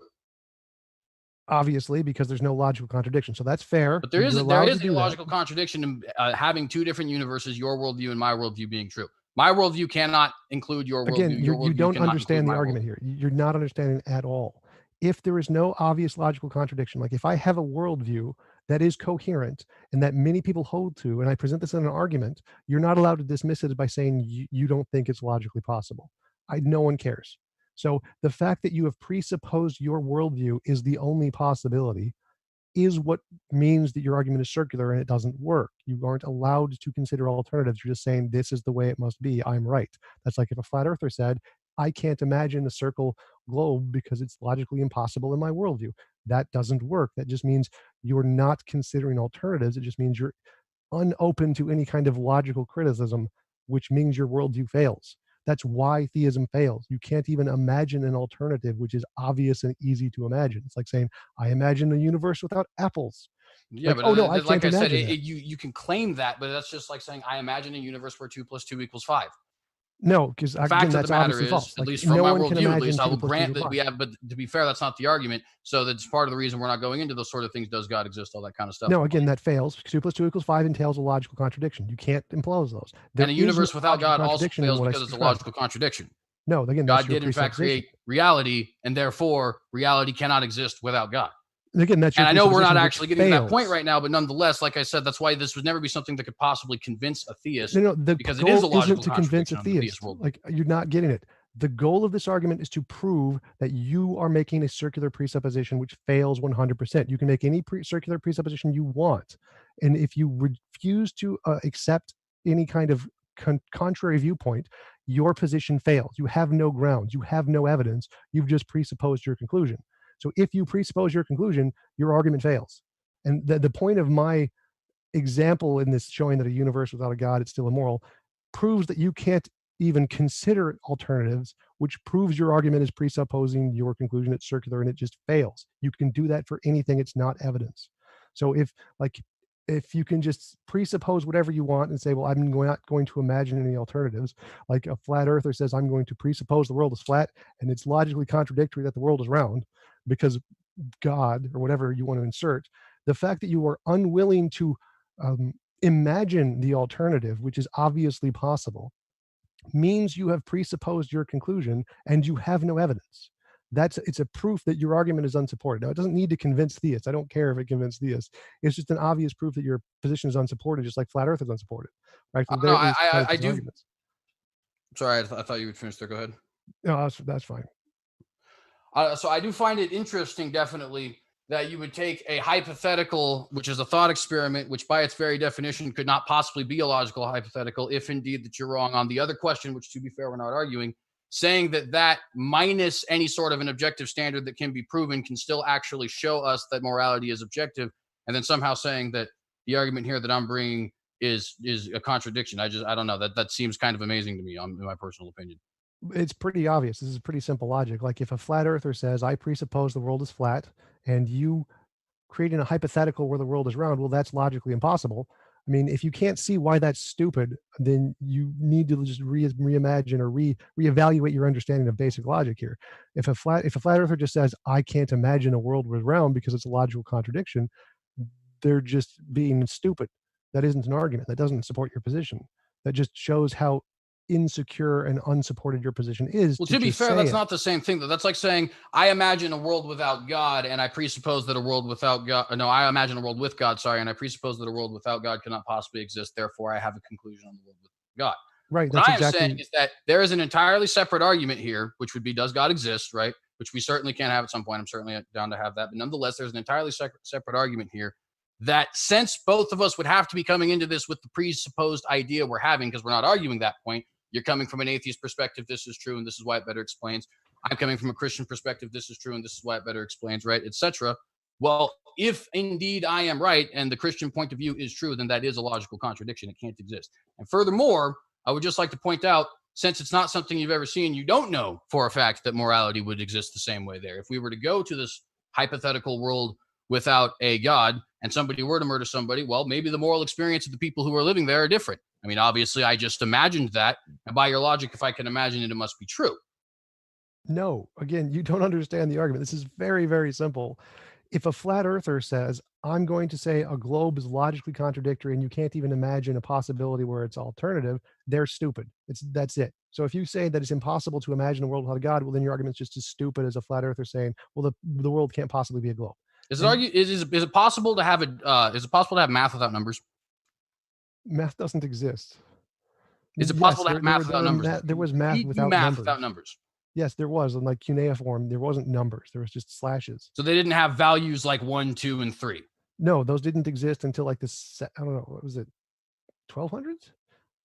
Obviously, because there's no logical contradiction. So that's fair. But there is a logical contradiction in having two different universes, your worldview and my worldview being true. My worldview cannot include your worldview. Again, you don't understand the argument here. You're not understanding at all. If there is no obvious logical contradiction, like if I have a worldview that is coherent and that many people hold to, and I present this in an argument, you're not allowed to dismiss it by saying you don't think it's logically possible. No one cares. So the fact that you have presupposed your worldview is the only possibility is what means that your argument is circular and it doesn't work. You aren't allowed to consider alternatives. You're just saying this is the way it must be. I'm right. That's like if a flat earther said, I can't imagine a circle globe because it's logically impossible in my worldview. That doesn't work. That just means you're not considering alternatives. It just means you're unopen to any kind of logical criticism, which means your worldview fails. That's why theism fails. You can't even imagine an alternative, which is obvious and easy to imagine. It's like saying, I imagine a universe without apples. Yeah, like, but oh no, I can't like I said, imagine you can claim that, but that's just like saying, I imagine a universe where 2 + 2 = 5. No, because the fact of the matter is, false. at least from my worldview, at least I will grant that we have. But to be fair, that's not the argument. So that's part of the reason we're not going into those sort of things. Does God exist? All that kind of stuff. No, again, that fails. 2 + 2 = 5 entails a logical contradiction. You can't impose those. And a universe without God also fails because it's a logical contradiction. No, again, God did in fact create reality, and therefore reality cannot exist without God. Again, that's your and I know we're not actually getting fails. to that point right now, but nonetheless, like I said, that's why this would never be something that could possibly convince a theist. No, because it is a logical to convince a theist. Like you're not getting it. The goal of this argument is to prove that you are making a circular presupposition which fails 100%. You can make any circular presupposition you want, and if you refuse to accept any kind of contrary viewpoint, your position fails. You have no grounds. You have no evidence. You've just presupposed your conclusion. So if you presuppose your conclusion, your argument fails. And the point of my example in this showing that a universe without a God is still immoral proves that you can't even consider alternatives, which proves your argument is presupposing your conclusion it's circular and it just fails. You can do that for anything. It's not evidence. So if you can just presuppose whatever you want and say, well, I'm not going to imagine any alternatives, like a flat earther says, I'm going to presuppose the world is flat, and it's logically contradictory that the world is round because God or whatever you want to insert, the fact that you are unwilling to imagine the alternative, which is obviously possible, means you have presupposed your conclusion and you have no evidence. It's a proof that your argument is unsupported. Now, it doesn't need to convince theists. I don't care if it convinces theists. It's just an obvious proof that your position is unsupported, just like flat earth is unsupported. Right? I do. Arguments. Sorry, I thought you would finish there. Go ahead. No, that's fine. So I do find it interesting, definitely, that you would take a hypothetical, which is a thought experiment, which by its very definition could not possibly be a logical hypothetical, if indeed that you're wrong on the other question, which, to be fair, we're not arguing, saying that minus any sort of an objective standard that can be proven can still actually show us that morality is objective, and then somehow saying that the argument here that I'm bringing is a contradiction. I don't know. That seems kind of amazing to me, in my personal opinion. It's pretty obvious. This is pretty simple logic. Like if a flat earther says, I presuppose the world is flat, and you creating a hypothetical where the world is round, well, that's logically impossible. I mean, if you can't see why that's stupid, then you need to just reimagine or reevaluate your understanding of basic logic here. If a flat earther just says, I can't imagine a world with round because it's a logical contradiction, they're just being stupid. That isn't an argument. That doesn't support your position. That just shows how insecure and unsupported your position is. Well, to be fair, that's it. not the same thing, though. That's like saying, I imagine a world without God, and I presuppose that a world without God, no, I imagine a world with God, sorry, and I presuppose that a world without God cannot possibly exist. Therefore, I have a conclusion on the world with God. Right. What That's I am exactly. saying is that there is an entirely separate argument here, which would be, does God exist, right? Which we certainly can have at some point. I'm certainly down to have that. But nonetheless, there's an entirely separate argument here that since both of us would have to be coming into this with the presupposed idea we're having, because we're not arguing that point, you're coming from an atheist perspective, this is true, and this is why it better explains. I'm coming from a Christian perspective, this is true, and this is why it better explains, right, etc. Well, if indeed I am right and the Christian point of view is true, then that is a logical contradiction. It can't exist. And furthermore, I would just like to point out, since it's not something you've ever seen, you don't know for a fact that morality would exist the same way there. If we were to go to this hypothetical world without a God and somebody were to murder somebody, well, maybe the moral experience of the people who are living there are different. I mean, obviously, I just imagined that. And by your logic, if I can imagine it, it must be true. No, again, you don't understand the argument. This is very, very simple. If a flat earther says, I'm going to say a globe is logically contradictory and you can't even imagine a possibility where it's alternative, they're stupid. That's it. So if you say that it's impossible to imagine a world without a God, well, then your argument's just as stupid as a flat earther saying, well, the world can't possibly be a globe. Is it possible to have math without numbers? Math doesn't exist. Is it possible to have math without numbers? There was math without math numbers. without numbers. Yes, there was. In like cuneiform, there wasn't numbers. There was just slashes. So they didn't have values like 1, 2, and 3. No, those didn't exist until like I don't know, what was it, 1200s?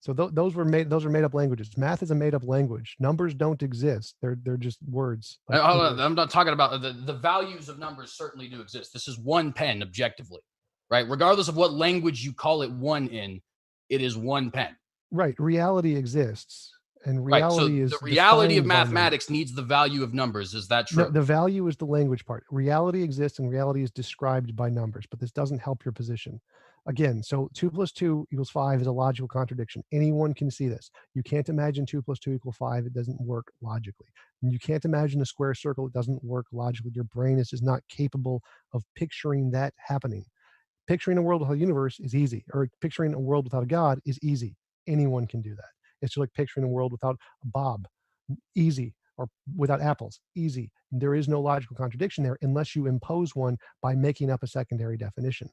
So those were made up languages. Math is a made up language. Numbers don't exist. They're just words. Like hold on. I'm not talking about the values of numbers. Certainly do exist. This is one pen objectively, right? Regardless of what language you call it one in, it is one pen. Right. Reality exists. And reality is the reality of mathematics needs the value of numbers. Is that true? No, the value is the language part. Reality exists and reality is described by numbers, but this doesn't help your position. Again, so 2 + 2 = 5 is a logical contradiction. Anyone can see this. You can't imagine 2 + 2 = 5. It doesn't work logically. And you can't imagine a square circle. It doesn't work logically. Your brain is just not capable of picturing that happening. Picturing a world without a universe is easy, or picturing a world without a God is easy. Anyone can do that. It's just like picturing a world without Bob, easy, or without apples, easy. There is no logical contradiction there unless you impose one by making up a secondary definition.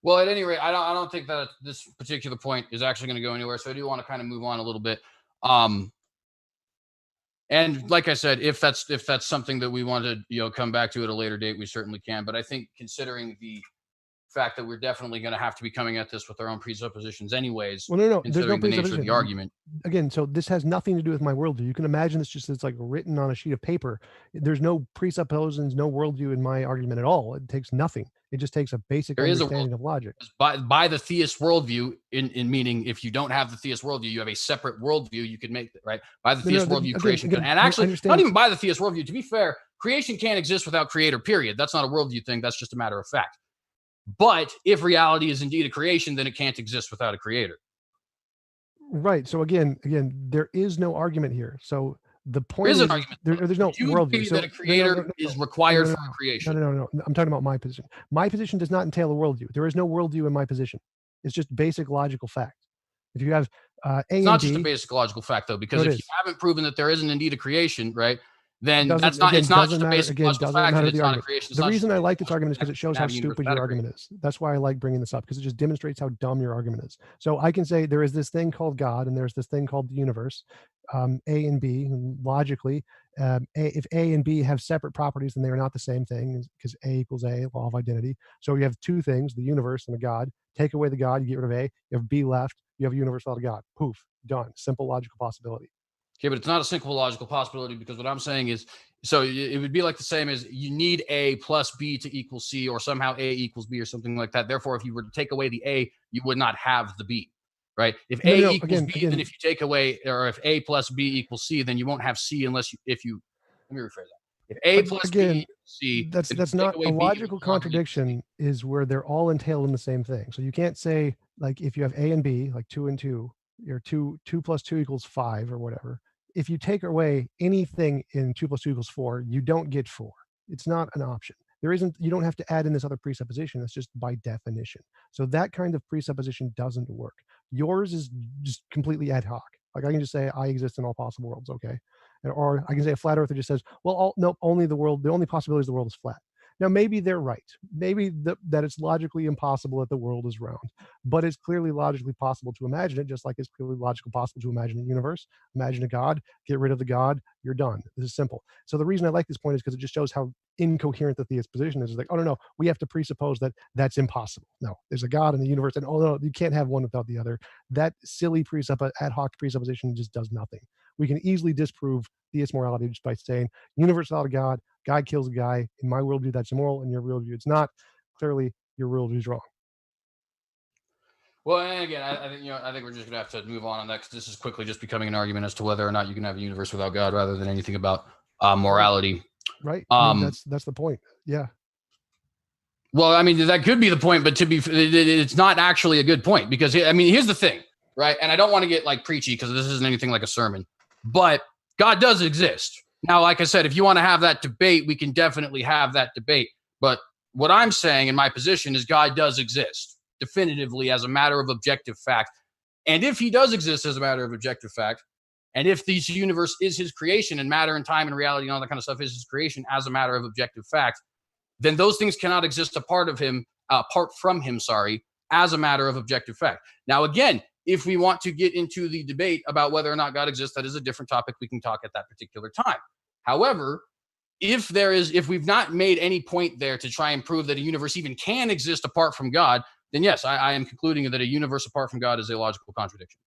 Well, at any rate, I don't think that this particular point is actually going to go anywhere. So I do want to kind of move on a little bit. And like I said, if that's something that we want to come back to at a later date, we certainly can. But I think considering the fact that we're definitely going to have to be coming at this with our own presuppositions anyways. Well, no, there's no the nature of the argument. Again, so this has nothing to do with my worldview. You can imagine this just as like written on a sheet of paper. There's no presuppositions, no worldview in my argument at all. It takes nothing. It just takes a basic understanding of logic. By the theist worldview, in meaning if you don't have the theist worldview, you have a separate worldview you could make, right? By the theist worldview, creation can, and actually not even by the theist worldview, to be fair, creation can't exist without creator, period. That's not a worldview thing. That's just a matter of fact. But if reality is indeed a creation, then it can't exist without a creator. Right. So again, there is no argument here. So the point is, there's no worldview. So that a creator is required for creation. No. I'm talking about my position. My position does not entail a worldview. There is no worldview in my position. It's just basic logical fact. If you have it's not just a basic logical fact, though, because if you haven't proven that there isn't indeed a creation, right? Then it's not just a basic logical fact that it's not a creation. The reason I like this argument is because it shows how stupid your argument is. That's why I like bringing this up, because it just demonstrates how dumb your argument is. So I can say there is this thing called God and there's this thing called the universe, A and B. And logically, if A and B have separate properties, then they are not the same thing, because A = A, law of identity. So you have two things, the universe and a God. Take away the God, you get rid of A. You have B left, you have a universe without a God. Poof, done. Simple logical possibility. Okay, but it's not a simple logical possibility, because what I'm saying is, so it would be like the same as you need A plus B to equal C, or somehow A equals B or something like that. Therefore, if you were to take away the A, you would not have the B, right? If A equals B, then if you take away, or if A plus B equals C, then you won't have C unless let me rephrase that. If A plus B equals C, that's not a logical contradiction, is where they're all entailed in the same thing. So you can't say, like, if you have A and B, like 2 and 2, or 2 + 2 = 5 or whatever. If you take away anything in 2 + 2 = 4, you don't get 4. It's not an option. You don't have to add in this other presupposition. It's just by definition. So that kind of presupposition doesn't work. Yours is just completely ad hoc. Like I can just say I exist in all possible worlds, okay? Or I can say a flat earther just says, well, no, only the only possibility is the world is flat. Now, maybe they're right. Maybe that it's logically impossible that the world is round, but it's clearly logically possible to imagine it, just like it's clearly logically possible to imagine a universe, imagine a God, get rid of the God, you're done. This is simple. So the reason I like this point is because it just shows how incoherent the theist position is. It's like, oh, no, we have to presuppose that that's impossible. No, there's a God in the universe, and oh, no, you can't have one without the other. That silly ad hoc presupposition just does nothing. We can easily disprove theist morality just by saying universe without a God, guy kills a guy. In my worldview, that's immoral. In your worldview, it's not. Clearly, your worldview is wrong. Well, and again, I think I think we're just gonna have to move on that because this is quickly just becoming an argument as to whether or not you can have a universe without God, rather than anything about morality. Right. I mean, that's the point. Yeah. Well, I mean, that could be the point, but it's not actually a good point because I mean, here's the thing, right? And I don't want to get like preachy because this isn't anything like a sermon, but God does exist. Now, like I said, if you want to have that debate, we can definitely have that debate. But what I'm saying in my position is God does exist definitively as a matter of objective fact. And if he does exist as a matter of objective fact, and if this universe is his creation and matter and time and reality and all that kind of stuff is his creation as a matter of objective fact, then those things cannot exist apart from him, as a matter of objective fact. Now, again, if we want to get into the debate about whether or not God exists, that is a different topic. We can talk at that particular time. However, if we've not made any point there to try and prove that a universe even can exist apart from God, then yes, I am concluding that a universe apart from God is a logical contradiction.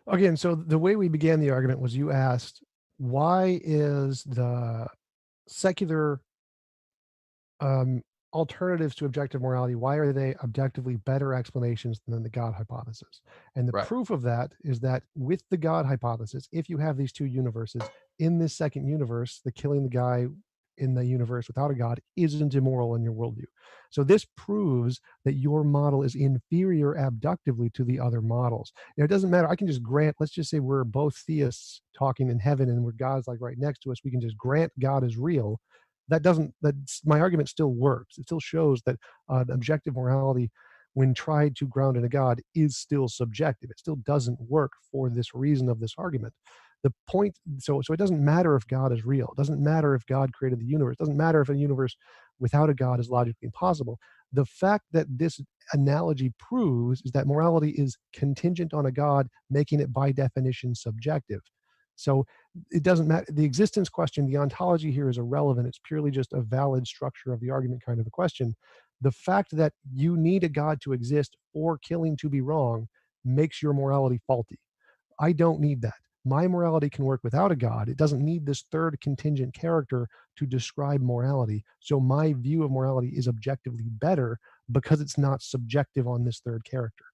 Again, so the way we began the argument was you asked, why is the secular alternatives to objective morality, why are they objectively better explanations than the God hypothesis? And the proof of that is that with the God hypothesis, if you have these two universes, in this second universe, the killing the guy in the universe without a God isn't immoral in your worldview. So this proves that your model is inferior abductively to the other models. Now, it doesn't matter. I can just grant, let's just say we're both theists talking in heaven and where God's like right next to us. We can just grant God is real. That's my argument still works. It still shows that objective morality, when tried to ground in a God, is still subjective. It still doesn't work for this reason of this argument. The point, so it doesn't matter if God is real. It doesn't matter if God created the universe. It doesn't matter if a universe without a God is logically impossible. The fact that this analogy proves is that morality is contingent on a God, making it by definition subjective. So it doesn't matter. The existence question, the ontology here is irrelevant. It's purely just a valid structure of the argument kind of a question. The fact that you need a God to exist for killing to be wrong makes your morality faulty. I don't need that. My morality can work without a God. It doesn't need this third contingent character to describe morality. So my view of morality is objectively better because it's not subjective on this third character.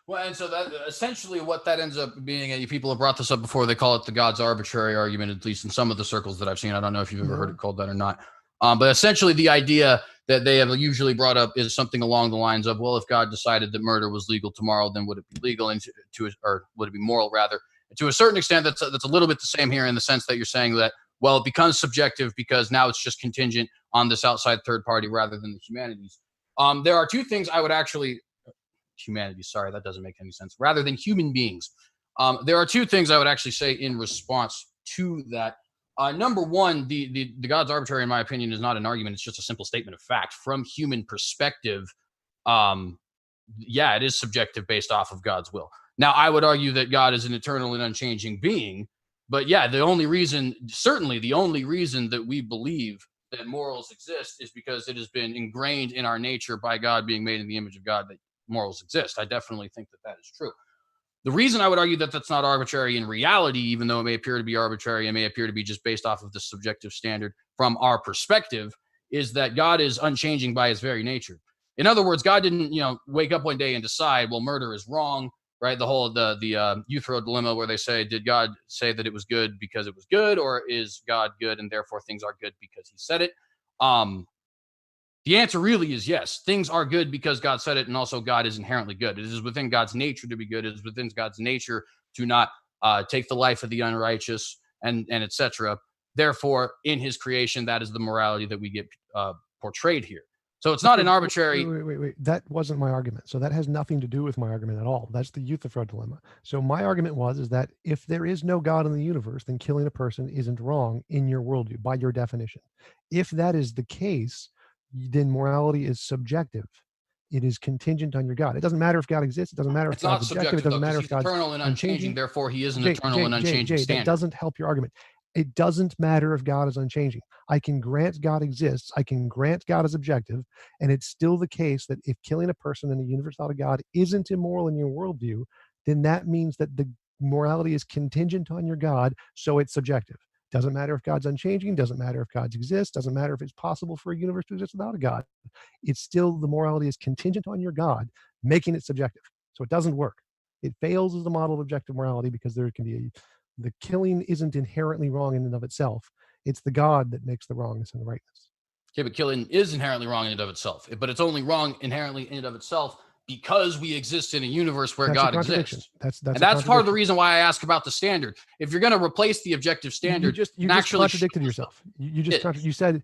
Well, and so that essentially what that ends up being, and people have brought this up before, they call it the God's arbitrary argument, at least in some of the circles that I've seen. I don't know if you've ever heard it called that or not. But essentially the idea that they have usually brought up is something along the lines of, well, if God decided that murder was legal tomorrow, then would it be legal or would it be moral rather? And to a certain extent, that's a little bit the same here in the sense that you're saying that, well, it becomes subjective because now it's just contingent on this outside third party rather than the humanities. There are two things I would actually humanity. Sorry, that doesn't make any sense. Rather than human beings. There are two things I would actually say in response to that. Number one, the God's arbitrary, in my opinion, is not an argument. It's just a simple statement of fact. From human perspective, it is subjective based off of God's will. Now, I would argue that God is an eternal and unchanging being. But yeah, certainly the only reason that we believe that morals exist is because it has been ingrained in our nature by God being made in the image of God that morals exist. I definitely think that is true. The reason I would argue that that's not arbitrary in reality, even though it may appear to be arbitrary and may appear to be just based off of the subjective standard from our perspective, is that God is unchanging by his very nature. In other words, God didn't, wake up one day and decide, well, murder is wrong, right? The whole the Euthyphro dilemma, where they say, did God say that it was good because it was good, or is God good and therefore things are good because he said it? The answer really is yes. Things are good because God said it, and also God is inherently good. It is within God's nature to be good. It is within God's nature to not take the life of the unrighteous and etc. Therefore, in his creation, that is the morality that we get portrayed here. So it's not an arbitrary. Wait. That wasn't my argument. So that has nothing to do with my argument at all. That's the Euthyphro dilemma. So my argument is that if there is no God in the universe, then killing a person isn't wrong in your worldview, by your definition. If that is the case, then morality is subjective. It is contingent on your God. It doesn't matter if God exists. It doesn't matter if It's not God's objective. subjective, It doesn't though, matter because if he's God's eternal and unchanging. Therefore, he is an eternal and unchanging standard. That doesn't help your argument. It doesn't matter if God is unchanging. I can grant God exists. I can grant God is objective. And it's still the case that if killing a person in a universe without a God isn't immoral in your worldview, then that means that the morality is contingent on your God. So it's subjective. Doesn't matter if God's unchanging. Doesn't matter if God exists. Doesn't matter if it's possible for a universe to exist without a God. It's still, the morality is contingent on your God, making it subjective. So it doesn't work. It fails as a model of objective morality because there can be the killing isn't inherently wrong in and of itself. It's the God that makes the wrongness and the rightness. Okay, but killing is inherently wrong in and of itself. But it's only wrong inherently in and of itself because we exist in a universe where God exists. That's part of the reason why I ask about the standard. If you're going to replace the objective standard, you just contradicted yourself. You said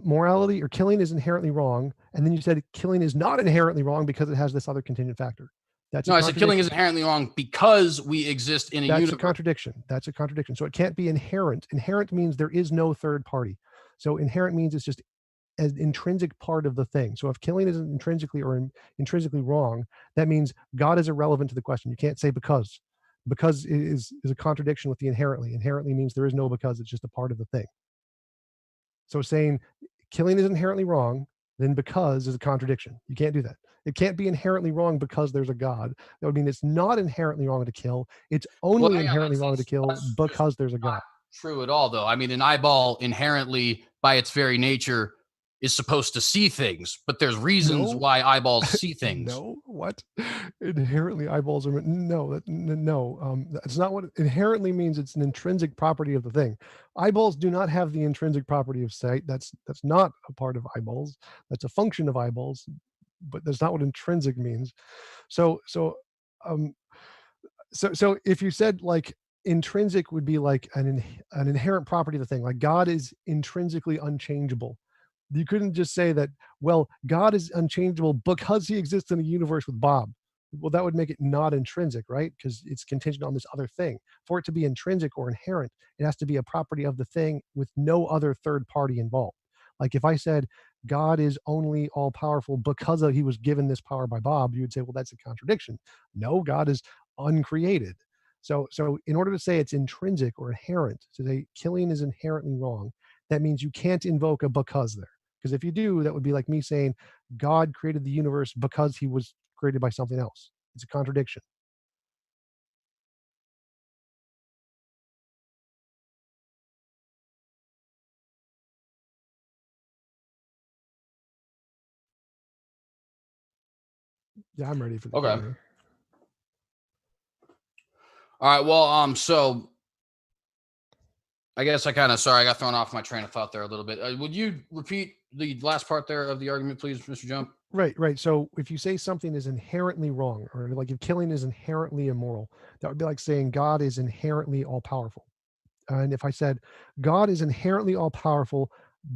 morality or killing is inherently wrong, and then you said killing is not inherently wrong because it has this other contingent factor. No, I said killing is inherently wrong because we exist in a universe. That's a contradiction. That's a contradiction. So it can't be inherent. Inherent means there is no third party. So inherent means it's just an intrinsic part of the thing. So if killing isn't intrinsically wrong, that means God is irrelevant to the question. You can't say because. Because is a contradiction with the inherently. Inherently means there is no because, it's just a part of the thing. So saying killing is inherently wrong, then because is a contradiction. You can't do that. It can't be inherently wrong because there's a God. That would mean it's not inherently wrong to kill. It's only inherently wrong to kill because there's a God. True at all, though. I mean, an eyeball inherently, by its very nature, is supposed to see things, but there's reasons why eyeballs see things. No, what? Inherently, eyeballs are no. That's not what inherently means. It's an intrinsic property of the thing. Eyeballs do not have the intrinsic property of sight. That's not a part of eyeballs. That's a function of eyeballs, but that's not what intrinsic means. So if you said like intrinsic would be like an inherent property of the thing, like God is intrinsically unchangeable. You couldn't just say that, well, God is unchangeable because he exists in a universe with Bob. Well, that would make it not intrinsic, right? Because it's contingent on this other thing. For it to be intrinsic or inherent, it has to be a property of the thing with no other third party involved. Like if I said God is only all powerful because he was given this power by Bob, you would say, well, that's a contradiction. No, God is uncreated. So in order to say it's intrinsic or inherent, to say killing is inherently wrong, that means you can't invoke a because there. Because if you do, that would be like me saying God created the universe because he was created by something else. It's a contradiction. Yeah, I'm ready for the Okay. Q&A. All right. Well, so I guess I got thrown off my train of thought there a little bit. Would you repeat the last part there of the argument, please, Mr. Jump? Right. So if you say something is inherently wrong, or like if killing is inherently immoral, that would be like saying God is inherently all powerful. And if I said God is inherently all powerful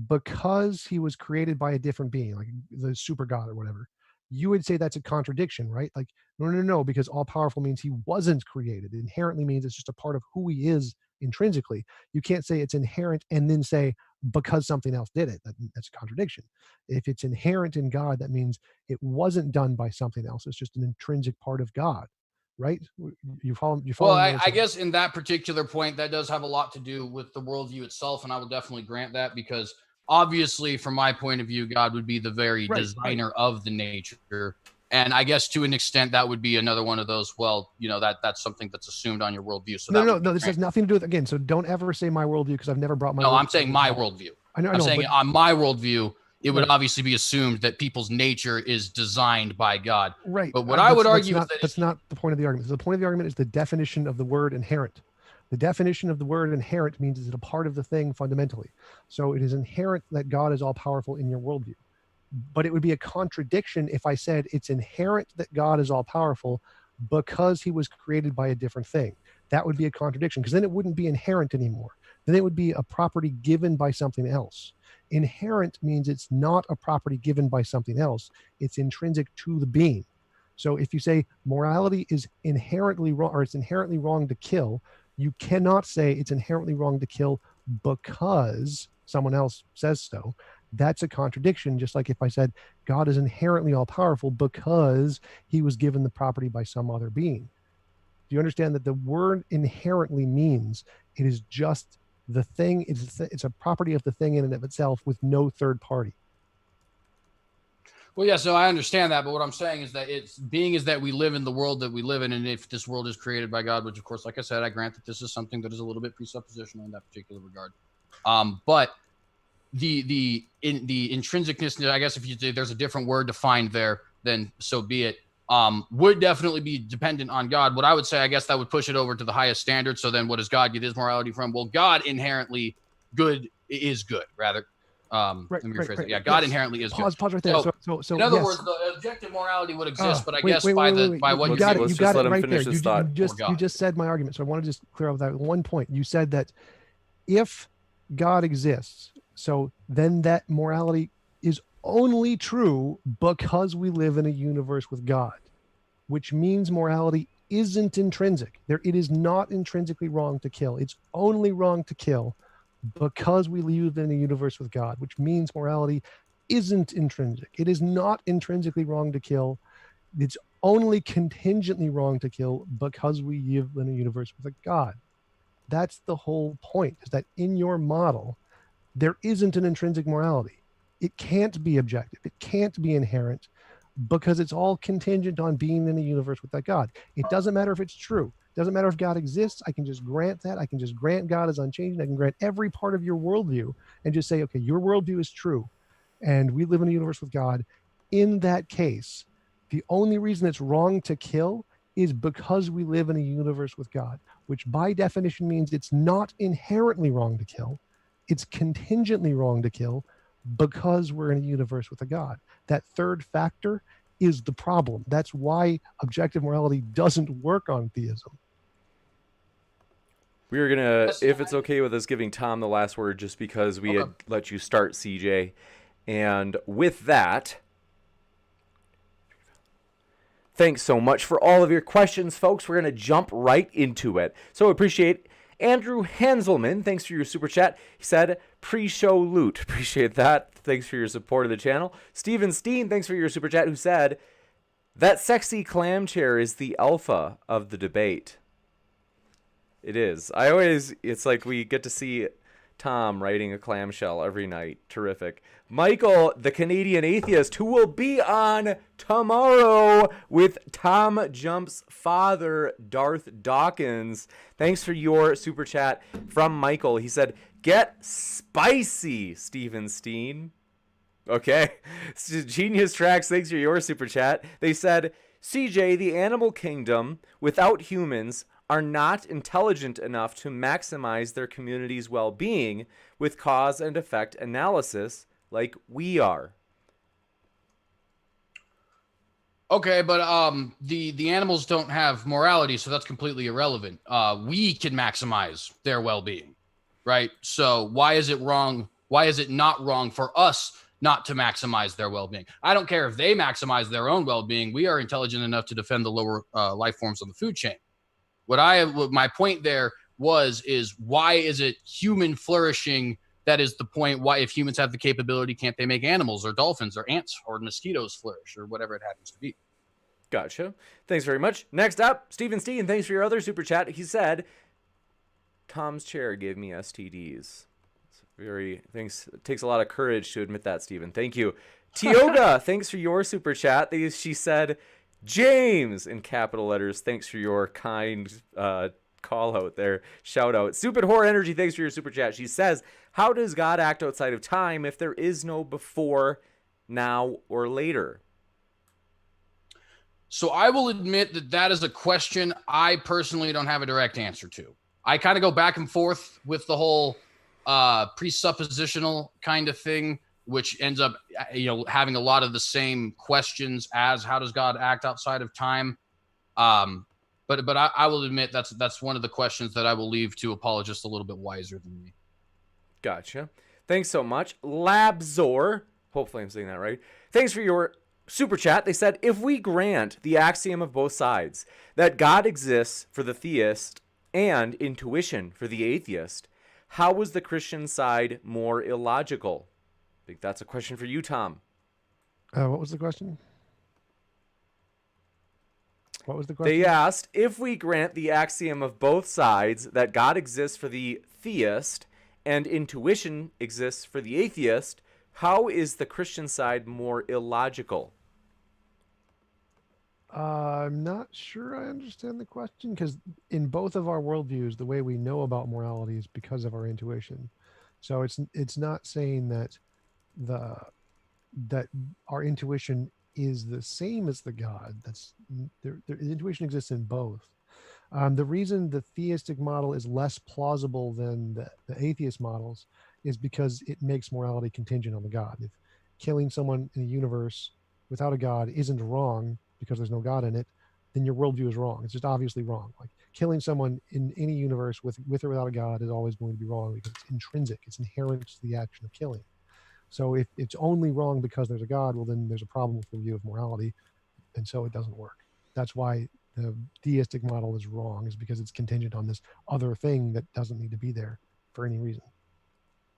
because he was created by a different being, like the super God or whatever, you would say that's a contradiction, right? Like, no, because all powerful means he wasn't created. It inherently means it's just a part of who he is intrinsically. You can't say it's inherent and then say because something else did it. That's a contradiction. If it's inherent in God, that means it wasn't done by something else. It's just an intrinsic part of God, right? You follow? Well, I guess in that particular point, that does have a lot to do with the worldview itself, and I will definitely grant that, because obviously, from my point of view, God would be the very designer of the nature. And I guess to an extent, that would be another one of those, well, that's something that's assumed on your worldview. So no, this has nothing to do with, again, so don't ever say my worldview, because I've never brought my worldview. I'm saying my worldview. I'm saying on my worldview, it would obviously be assumed that people's nature is designed by God. Right. But what I would argue is that's not the point of the argument. So the point of the argument is the definition of the word inherent. The definition of the word inherent means it's a part of the thing fundamentally. So it is inherent that God is all powerful in your worldview. But it would be a contradiction if I said it's inherent that God is all powerful because he was created by a different thing. That would be a contradiction, because then it wouldn't be inherent anymore. Then it would be a property given by something else. Inherent means it's not a property given by something else. It's intrinsic to the being. So if you say morality is inherently wrong, or it's inherently wrong to kill, you cannot say it's inherently wrong to kill because someone else says so. That's a contradiction. Just like if I said God is inherently all powerful because he was given the property by some other being. Do you understand that the word inherently means it is just the thing, it's a property of the thing in and of itself with no third party? Well, yeah, so I understand that, but what I'm saying is that is that we live in the world that we live in, and if this world is created by God, which of course, like I said, I grant that this is something that is a little bit presuppositional in that particular regard. But the intrinsicness, I guess if there's a different word to find there, then so be it. Would definitely be dependent on God. What I would say, I guess that would push it over to the highest standard. So then what does God get his morality from? Well, God inherently is good, rather. Let me rephrase it. Yeah, God inherently is Pause right there. So in other yes. words, the objective morality would exist, but I wait, guess wait, by wait. what you you got do, it. You just got let it him right finish there. his thought. You just said my argument. So I want to just clear up that one point. You said that if God exists, so then that morality is only true because we live in a universe with God, which means morality isn't intrinsic. It is not intrinsically wrong to kill. It's only wrong to kill because we live in a universe with God, which means morality isn't intrinsic. It is not intrinsically wrong to kill. It's only contingently wrong to kill because we live in a universe with a God. That's the whole point, is that in your model, there isn't an intrinsic morality. It can't be objective. It can't be inherent because it's all contingent on being in a universe with that God. It doesn't matter if it's true. It doesn't matter if God exists. I can just grant that. I can just grant God is unchanging. I can grant every part of your worldview and just say, okay, your worldview is true and we live in a universe with God. In that case, the only reason it's wrong to kill is because we live in a universe with God, which by definition means it's not inherently wrong to kill. It's contingently wrong to kill because we're in a universe with a God. That third factor is the problem. That's why objective morality doesn't work on theism. We are gonna, if it's okay with us, giving Tom the last word, just because we had let you start, CJ. And with that, thanks so much for all of your questions, folks. We're gonna jump right into it. So appreciate Andrew Hanselman. Thanks for your super chat. He said, pre-show loot. Appreciate that. Thanks for your support of the channel. Steven Steen, thanks for your super chat, who said, that sexy clam chair is the alpha of the debate. It is. It's like we get to see Tom riding a clamshell every night. Terrific. Michael, the Canadian atheist, who will be on tomorrow with TJump's father, Darth Dawkins. Thanks for your super chat from Michael. He said, get spicy, Steven Steen. Okay. Genius Tracks, thanks for your super chat. They said, CJ, the animal kingdom without humans are not intelligent enough to maximize their community's well-being with cause and effect analysis like we are. Okay, but the animals don't have morality, so that's completely irrelevant. We can maximize their well-being, right? So why is it wrong? Why is it not wrong for us not to maximize their well-being? I don't care if they maximize their own well-being. We are intelligent enough to defend the lower life forms on the food chain. What my point there is why is it human flourishing? That is the point. Why, if humans have the capability, can't they make animals or dolphins or ants or mosquitoes flourish or whatever it happens to be? Gotcha. Thanks very much. Next up, Steven Steen, thanks for your other super chat. He said, Tom's chair gave me STDs. Thanks. It takes a lot of courage to admit that, Steven. Thank you. Tioga, thanks for your super chat. She said, James, in capital letters, thanks for your kind call out there. Shout out. Stupid Horror Energy, thanks for your super chat. She says, how does God act outside of time if there is no before, now, or later? So I will admit that is a question I personally don't have a direct answer to. I kind of go back and forth with the whole presuppositional kind of thing, which ends up, having a lot of the same questions as how does God act outside of time. But I will admit that's one of the questions that I will leave to apologists a little bit wiser than me. Gotcha. Thanks so much. Labzor, hopefully I'm saying that right. Thanks for your super chat. They said, if we grant the axiom of both sides, that God exists for the theist and intuition for the atheist, how was the Christian side more illogical? I think that's a question for you, Tom. What was the question? What was the question? They asked, if we grant the axiom of both sides, that God exists for the theist and intuition exists for the atheist, how is the Christian side more illogical? I'm not sure I understand the question, because in both of our worldviews, the way we know about morality is because of our intuition. So it's not saying that that our intuition is the same as the God. That's the intuition exists in both. The reason the theistic model is less plausible than the atheist models is because it makes morality contingent on the God. If killing someone in a universe without a God isn't wrong because there's no God in it, then your worldview is wrong. It's just obviously wrong. Like killing someone in any universe with or without a God is always going to be wrong because it's intrinsic. It's inherent to the action of killing. So if it's only wrong because there's a God, well, then there's a problem with the view of morality, and so it doesn't work. That's why the theistic model is wrong, is because it's contingent on this other thing that doesn't need to be there for any reason.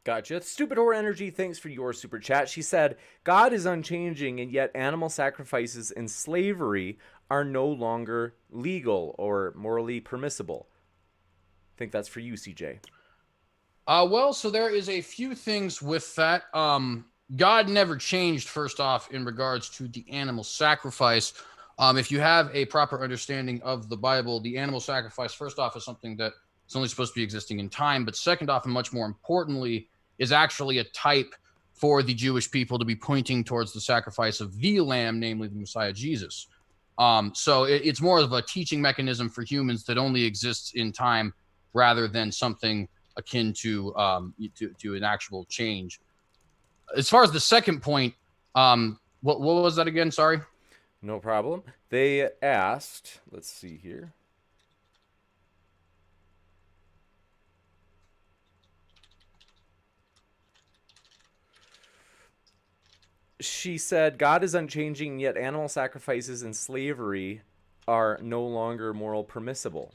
Gotcha. Stupid Whore Energy, thanks for your super chat. She said, God is unchanging, and yet animal sacrifices and slavery are no longer legal or morally permissible. I think that's for you, CJ. Well, so there is a few things with that. God never changed, first off, in regards to the animal sacrifice. If you have a proper understanding of the Bible, the animal sacrifice, first off, is something that is only supposed to be existing in time. But second off, and much more importantly, is actually a type for the Jewish people to be pointing towards the sacrifice of the Lamb, namely the Messiah Jesus. So it's more of a teaching mechanism for humans that only exists in time rather than something akin to an actual change. As far as the second point, what was that again? Sorry. No problem. They asked, let's see here. She said, God is unchanging, yet animal sacrifices and slavery are no longer morally permissible.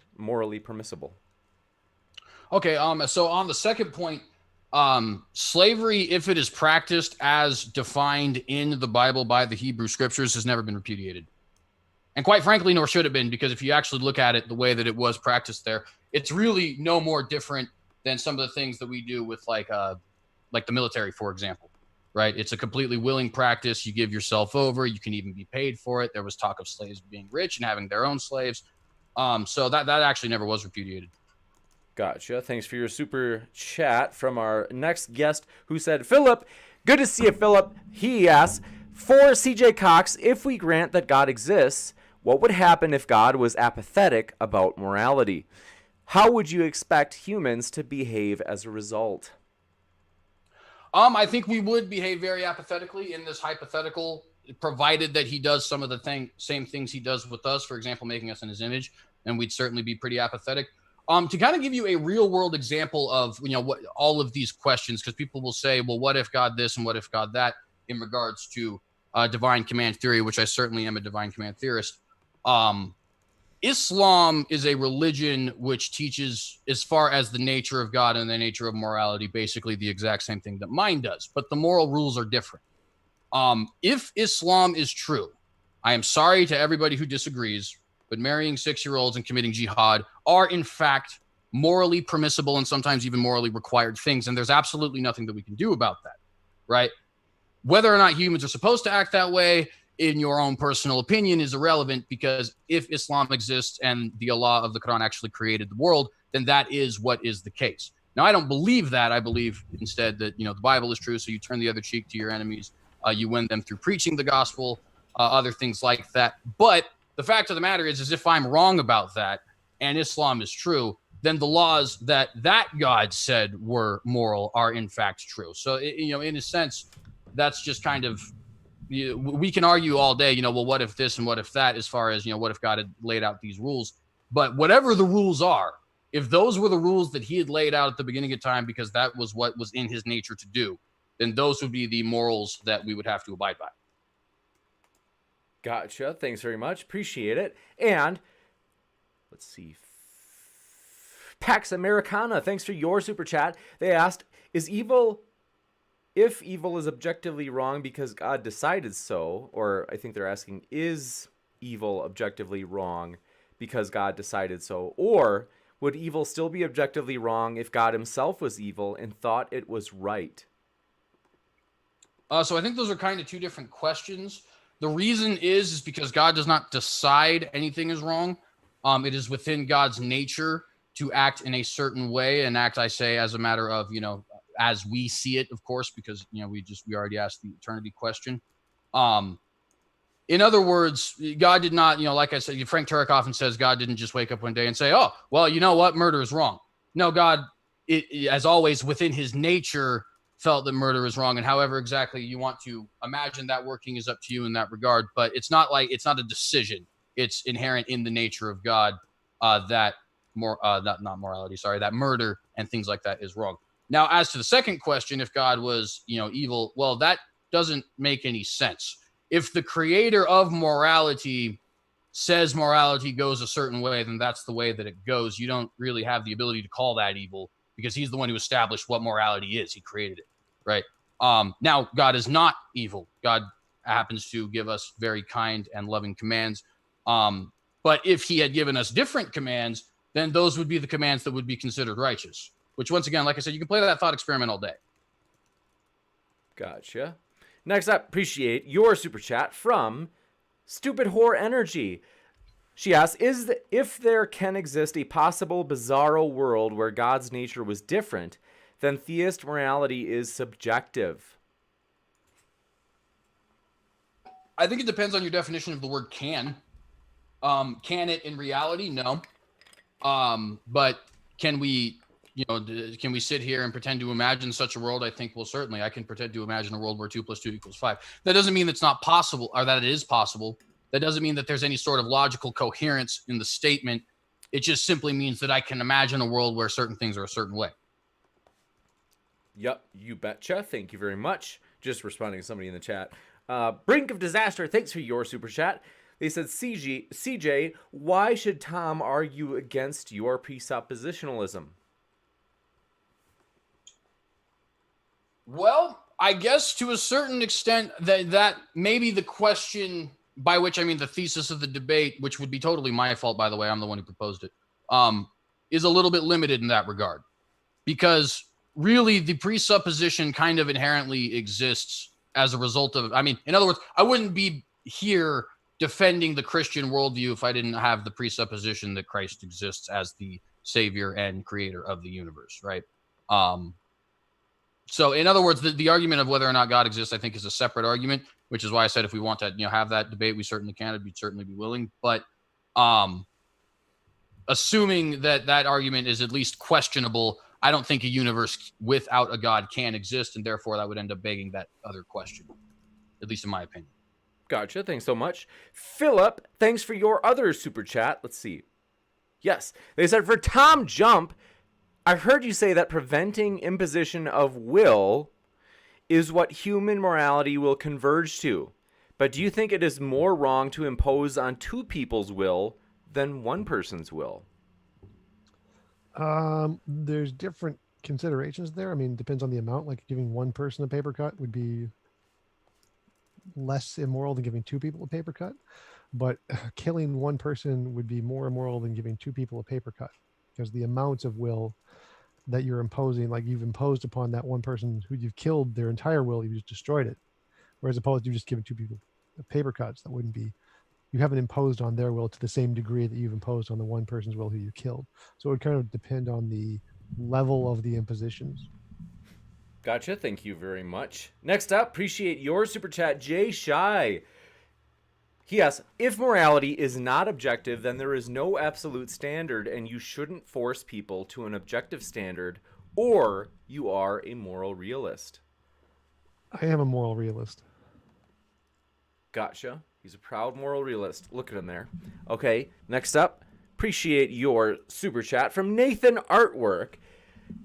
Okay, so on the second point, slavery, if it is practiced as defined in the Bible by the Hebrew scriptures, has never been repudiated. And quite frankly, nor should it have been, because if you actually look at it the way that it was practiced there, it's really no more different than some of the things that we do with like the military, for example, right? It's a completely willing practice. You give yourself over. You can even be paid for it. There was talk of slaves being rich and having their own slaves. So that actually never was repudiated. Gotcha. Thanks for your super chat from our next guest who said, Philip, good to see you, Philip. He asks, for CJ Cox, if we grant that God exists, what would happen if God was apathetic about morality? How would you expect humans to behave as a result? I think we would behave very apathetically in this hypothetical, provided that he does some of the same things he does with us, for example, making us in his image, and we'd certainly be pretty apathetic. To kind of give you a real world example of, what all of these questions, because people will say, well, what if God this and what if God that in regards to divine command theory, which I certainly am a divine command theorist. Islam is a religion which teaches, as far as the nature of God and the nature of morality, basically the exact same thing that mine does, but the moral rules are different. If Islam is true, I am sorry to everybody who disagrees, but marrying 6-year-olds and committing jihad are in fact morally permissible and sometimes even morally required things. And there's absolutely nothing that we can do about that, right? Whether or not humans are supposed to act that way, in your own personal opinion, is irrelevant, because if Islam exists and the Allah of the Quran actually created the world, then that is what is the case. Now, I don't believe that. I believe instead that, the Bible is true. So you turn the other cheek to your enemies. You win them through preaching the gospel, other things like that. But the fact of the matter is if I'm wrong about that and Islam is true, then the laws that God said were moral are in fact true. So, in a sense, that's just kind of, we can argue all day, well, what if this and what if that, as far as, what if God had laid out these rules? But whatever the rules are, If those were the rules that he had laid out at the beginning of time, because that was what was in his nature to do, then those would be the morals that we would have to abide by. Gotcha. Thanks very much. Appreciate it. And let's see. Pax Americana, thanks for your super chat. They asked, if evil is objectively wrong because God decided so, or I think they're asking, is evil objectively wrong because God decided so, or would evil still be objectively wrong if God himself was evil and thought it was right? So I think those are kind of two different questions. The reason is because God does not decide anything is wrong. It is within God's nature to act in a certain way, and act, I say, as a matter of, as we see it, of course, because, we already asked the eternity question. In other words, God did not, like I said, Frank Turek often says God didn't just wake up one day and say, oh, well, you know what? Murder is wrong. No, God, as always, within his nature, felt that murder is wrong. And however exactly you want to imagine that working is up to you in that regard. But it's not a decision. It's inherent in the nature of God that murder and things like that is wrong. Now, as to the second question, if God was, evil, well, that doesn't make any sense. If the creator of morality says morality goes a certain way, then that's the way that it goes. You don't really have the ability to call that evil because he's the one who established what morality is. He created it, right? Now, God is not evil. God happens to give us very kind and loving commands. But if he had given us different commands, then those would be the commands that would be considered righteous, which, once again, like I said, you can play that thought experiment all day. Gotcha. Next up, appreciate your super chat from Stupid Whore Energy. She asks, if there can exist a possible bizarro world where God's nature was different, then theist morality is subjective. I think it depends on your definition of the word can. Can it in reality? No. But can we sit here and pretend to imagine such a world? I think, well, certainly I can pretend to imagine a world where 2 + 2 = 5. That doesn't mean it's not possible, or that it is possible. That doesn't mean that there's any sort of logical coherence in the statement. It just simply means that I can imagine a world where certain things are a certain way. Yep, you betcha. Thank you very much. Just responding to somebody in the chat. Brink of Disaster, thanks for your super chat. They said, CJ, why should Tom argue against your presuppositionalism? Well, I guess to a certain extent that maybe the question, by which I mean the thesis of the debate, which would be totally my fault, by the way, I'm the one who proposed it, is a little bit limited in that regard. Because really the presupposition kind of inherently exists as a result of, in other words, I wouldn't be here defending the Christian worldview if I didn't have the presupposition that Christ exists as the savior and creator of the universe, right? So in other words, the argument of whether or not God exists, I think, is a separate argument, which is why I said if we want to, have that debate, we certainly can. We'd certainly be willing. But assuming that argument is at least questionable, I don't think a universe without a God can exist, and therefore that would end up begging that other question, at least in my opinion. Gotcha. Thanks so much. Philip, thanks for your other super chat. Let's see. Yes. They said, for TJump, I heard you say that preventing imposition of will is what human morality will converge to. But do you think it is more wrong to impose on two people's will than one person's will? There's different considerations there. It depends on the amount. Like giving one person a paper cut would be less immoral than giving two people a paper cut. But killing one person would be more immoral than giving two people a paper cut, because the amounts of will that you're imposing, like you've imposed upon that one person who you've killed their entire will, you just destroyed it. Whereas opposed to just giving two people paper cuts, that wouldn't be, you haven't imposed on their will to the same degree that you've imposed on the one person's will who you killed. So it would kind of depend on the level of the impositions. Gotcha. Thank you very much. Next up, appreciate your super chat, Jay Shy. He asks, if morality is not objective, then there is no absolute standard, and you shouldn't force people to an objective standard, or you are a moral realist. I am a moral realist. Gotcha. He's a proud moral realist. Look at him there. Okay, next up, Appreciate your super chat. From Nathan Artwork,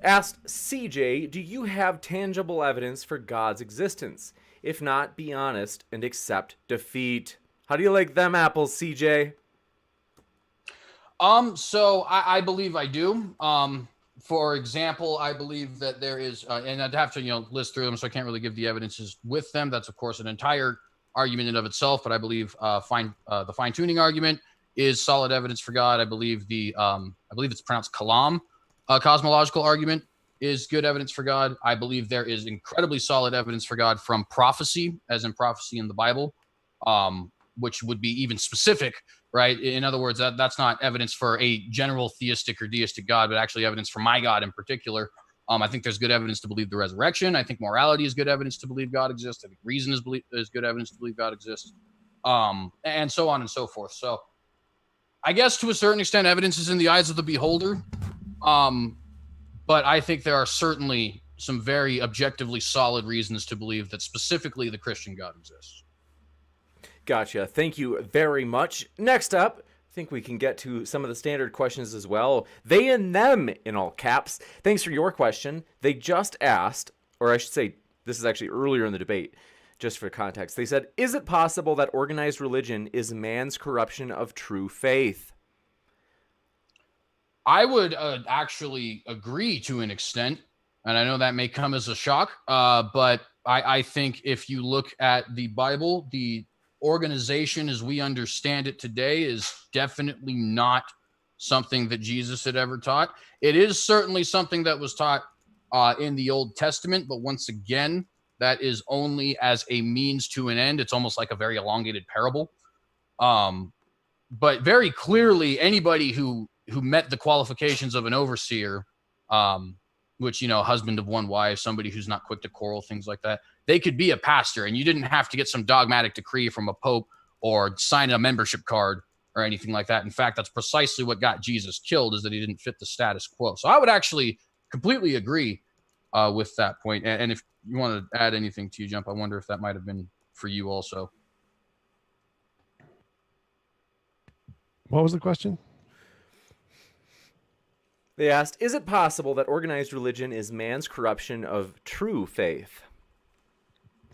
asked, CJ, do you have tangible evidence for God's existence? If not, be honest and accept defeat. How do you like them apples, CJ? So I believe I do. For example, I believe that there is, and I'd have to, list through them, so I can't really give the evidences with them. That's, of course, an entire argument in of itself, but I believe the fine-tuning argument is solid evidence for God. I believe I believe it's pronounced kalam, cosmological argument is good evidence for God. I believe there is incredibly solid evidence for God from prophecy, as in prophecy in the Bible, which would be even specific, right? In other words, that's not evidence for a general theistic or deistic God, but actually evidence for my God in particular. I think there's good evidence to believe the resurrection. I think morality is good evidence to believe God exists. I think reason is good evidence to believe God exists, and so on and so forth. So I guess to a certain extent, evidence is in the eyes of the beholder. But I think there are certainly some very objectively solid reasons to believe that specifically the Christian God exists. Gotcha. Thank you very much. Next up, I think we can get to some of the standard questions as well. They and them in all caps. Thanks for your question. They just asked, or I should say, this is actually earlier in the debate, just for context. They said, is it possible that organized religion is man's corruption of true faith? I would actually agree to an extent, and I know that may come as a shock, but I think if you look at the Bible, the organization as we understand it today is definitely not something that Jesus had ever taught. It is certainly something that was taught in the Old Testament, but once again, that is only as a means to an end. It's almost like a very elongated parable. But very clearly, anybody who met the qualifications of an overseer, which, husband of one wife, somebody who's not quick to quarrel, things like that, they could be a pastor, and you didn't have to get some dogmatic decree from a pope or sign a membership card or anything like that. In fact, that's precisely what got Jesus killed, is that he didn't fit the status quo. So I would actually completely agree with that point. And if you want to add anything to TJump, I wonder if that might have been for you also. What was the question? They asked, is it possible that organized religion is man's corruption of true faith?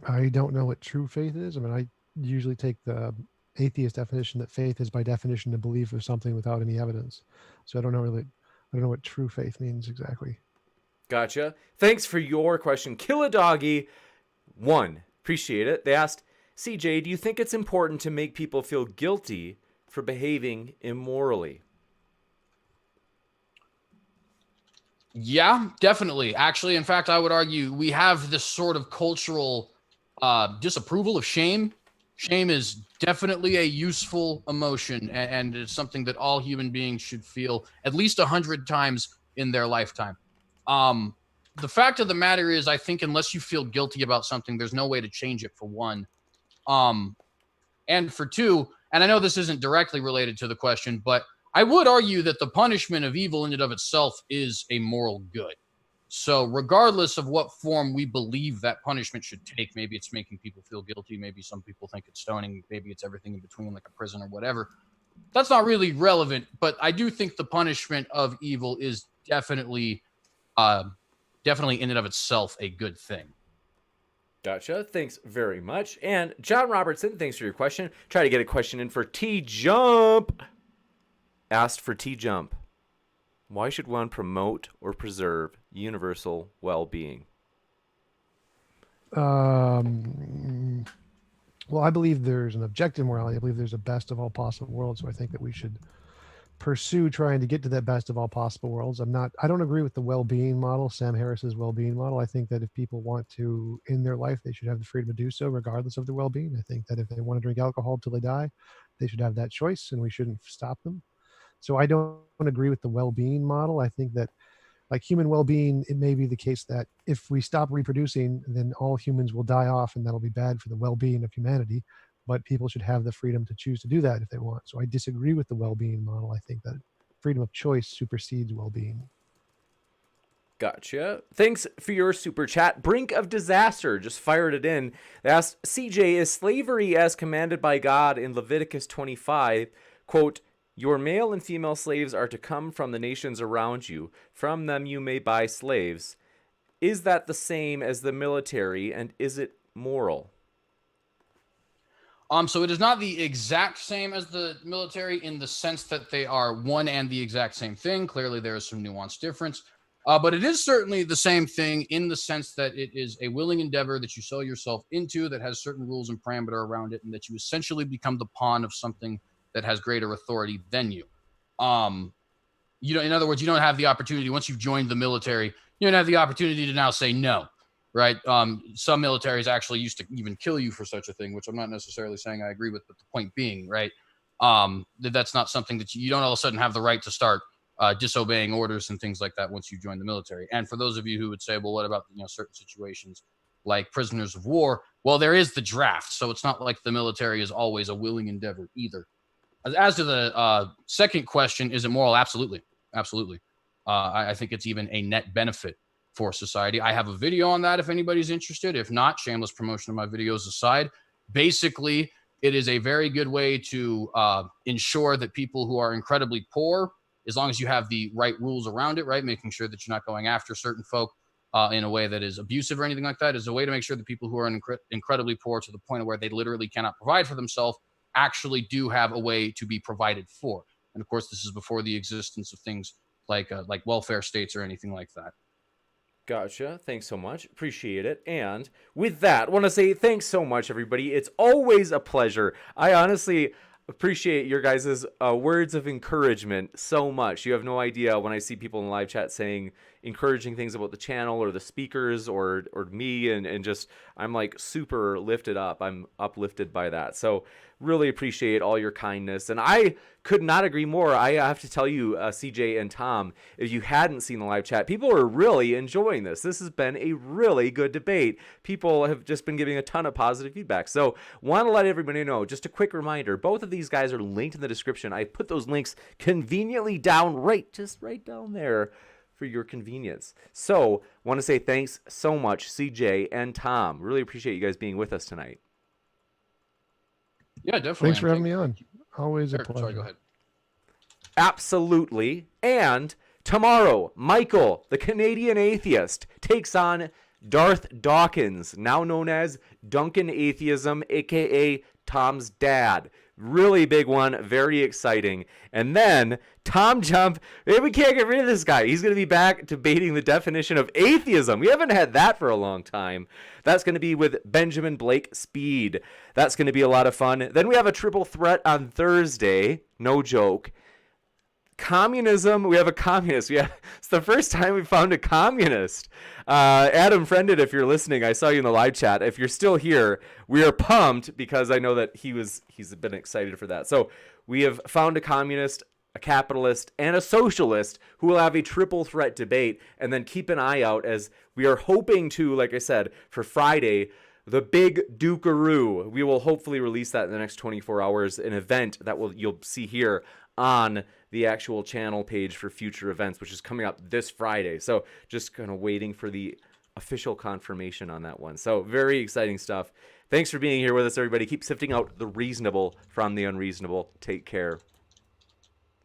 I don't know what true faith is. I mean, I usually take the atheist definition that faith is by definition the belief of something without any evidence. So I don't know what true faith means exactly. Gotcha. Thanks for your question. Kill a Doggy 1. Appreciate it. They asked, CJ, do you think it's important to make people feel guilty for behaving immorally? Yeah, definitely. Actually, in fact, I would argue we have this sort of cultural disapproval of shame. Shame is definitely a useful emotion, and it's something that all human beings should feel at least 100 times in their lifetime. The fact of the matter is, I think unless you feel guilty about something, there's no way to change it, for one. And for two, and I know this isn't directly related to the question, but I would argue that the punishment of evil in and of itself is a moral good. So regardless of what form we believe that punishment should take, maybe it's making people feel guilty, maybe some people think it's stoning, maybe it's everything in between, like a prison or whatever. That's not really relevant, but I do think the punishment of evil is definitely in and of itself a good thing. Gotcha. Thanks very much. And John Robertson, thanks for your question. Try to get a question in for TJump. Asked for TJump. Why should one promote or preserve universal well-being? Well, I believe there's an objective morality. I believe there's a best of all possible worlds. So I think that we should pursue trying to get to that best of all possible worlds. I don't agree with the well-being model, Sam Harris's well-being model. I think that if people want to end their life, they should have the freedom to do so regardless of their well-being. I think that if they want to drink alcohol till they die, they should have that choice and we shouldn't stop them. So I don't agree with the well-being model. I think that, like human well-being, it may be the case that if we stop reproducing, then all humans will die off and that'll be bad for the well-being of humanity. But people should have the freedom to choose to do that if they want. So I disagree with the well-being model. I think that freedom of choice supersedes well-being. Gotcha. Thanks for your super chat. Brink of Disaster just fired it in. They asked, CJ, is slavery as commanded by God in Leviticus 25, quote, Your male and female slaves are to come from the nations around you. From them you may buy slaves. Is that the same as the military, and is it moral? So it is not the exact same as the military in the sense that they are one and the exact same thing. Clearly, there is some nuanced difference. But it is certainly the same thing in the sense that it is a willing endeavor that you sell yourself into that has certain rules and parameter around it, and that you essentially become the pawn of something that has greater authority than you. In other words, you don't have the opportunity once you've joined the military. You don't have the opportunity to now say no. Right. Some militaries actually used to even kill you for such a thing, which I'm not necessarily saying I agree with. But the point being, right, that's not something that you don't all of a sudden have the right to start disobeying orders and things like that once you join the military. And for those of you who would say, well, what about certain situations like prisoners of war? Well, there is the draft. So it's not like the military is always a willing endeavor either. As to the second question, is it moral? Absolutely. Absolutely. I think it's even a net benefit for society. I have a video on that if anybody's interested. If not, shameless promotion of my videos aside. Basically, it is a very good way to ensure that people who are incredibly poor, as long as you have the right rules around it, right, making sure that you're not going after certain folk in a way that is abusive or anything like that, is a way to make sure that people who are incredibly poor to the point of where they literally cannot provide for themselves actually do have a way to be provided for. And of course, this is before the existence of things like welfare states or anything like that. Gotcha. Thanks so much. Appreciate it. And with that, I want to say thanks so much, everybody. It's always a pleasure. I honestly appreciate your guys' words of encouragement so much. You have no idea when I see people in the live chat saying encouraging things about the channel or the speakers or me, and just I'm like super lifted up. I'm uplifted by that. So really appreciate all your kindness. And I could not agree more. I have to tell you, CJ and Tom, if you hadn't seen the live chat, people are really enjoying this. This has been a really good debate. People have just been giving a ton of positive feedback. So want to let everybody know, just a quick reminder, both of these guys are linked in the description. I put those links conveniently down right down there for your convenience. So want to say thanks so much, CJ and Tom. Really appreciate you guys being with us tonight. Yeah, definitely. Thanks for having me on. Always a pleasure. Sorry, go ahead. Absolutely. And tomorrow, Michael, the Canadian atheist, takes on Darth Dawkins, now known as Duncan Atheism, aka Tom's dad. Really big one, very exciting. And then TJump, we can't get rid of this guy. He's going to be back debating the definition of atheism. We haven't had that for a long time. That's going to be with Benjamin Blake Speed. That's going to be a lot of fun. Then we have a triple threat on Thursday. No joke. Communism. We have a communist. It's the first time we found a communist. Adam Friended, if you're listening, I saw you in the live chat. If you're still here, we are pumped because I know that he's been excited for that. So we have found a communist, a capitalist, and a socialist who will have a triple threat debate. And then keep an eye out as we are hoping to, like I said, for Friday, the big Dukaroo. We will hopefully release that in the next 24 hours, an event that you'll see here on the actual channel page for future events, which is coming up this Friday. So just kind of waiting for the official confirmation on that one. So very exciting stuff. Thanks for being here with us, everybody. Keep sifting out the reasonable from the unreasonable. Take care.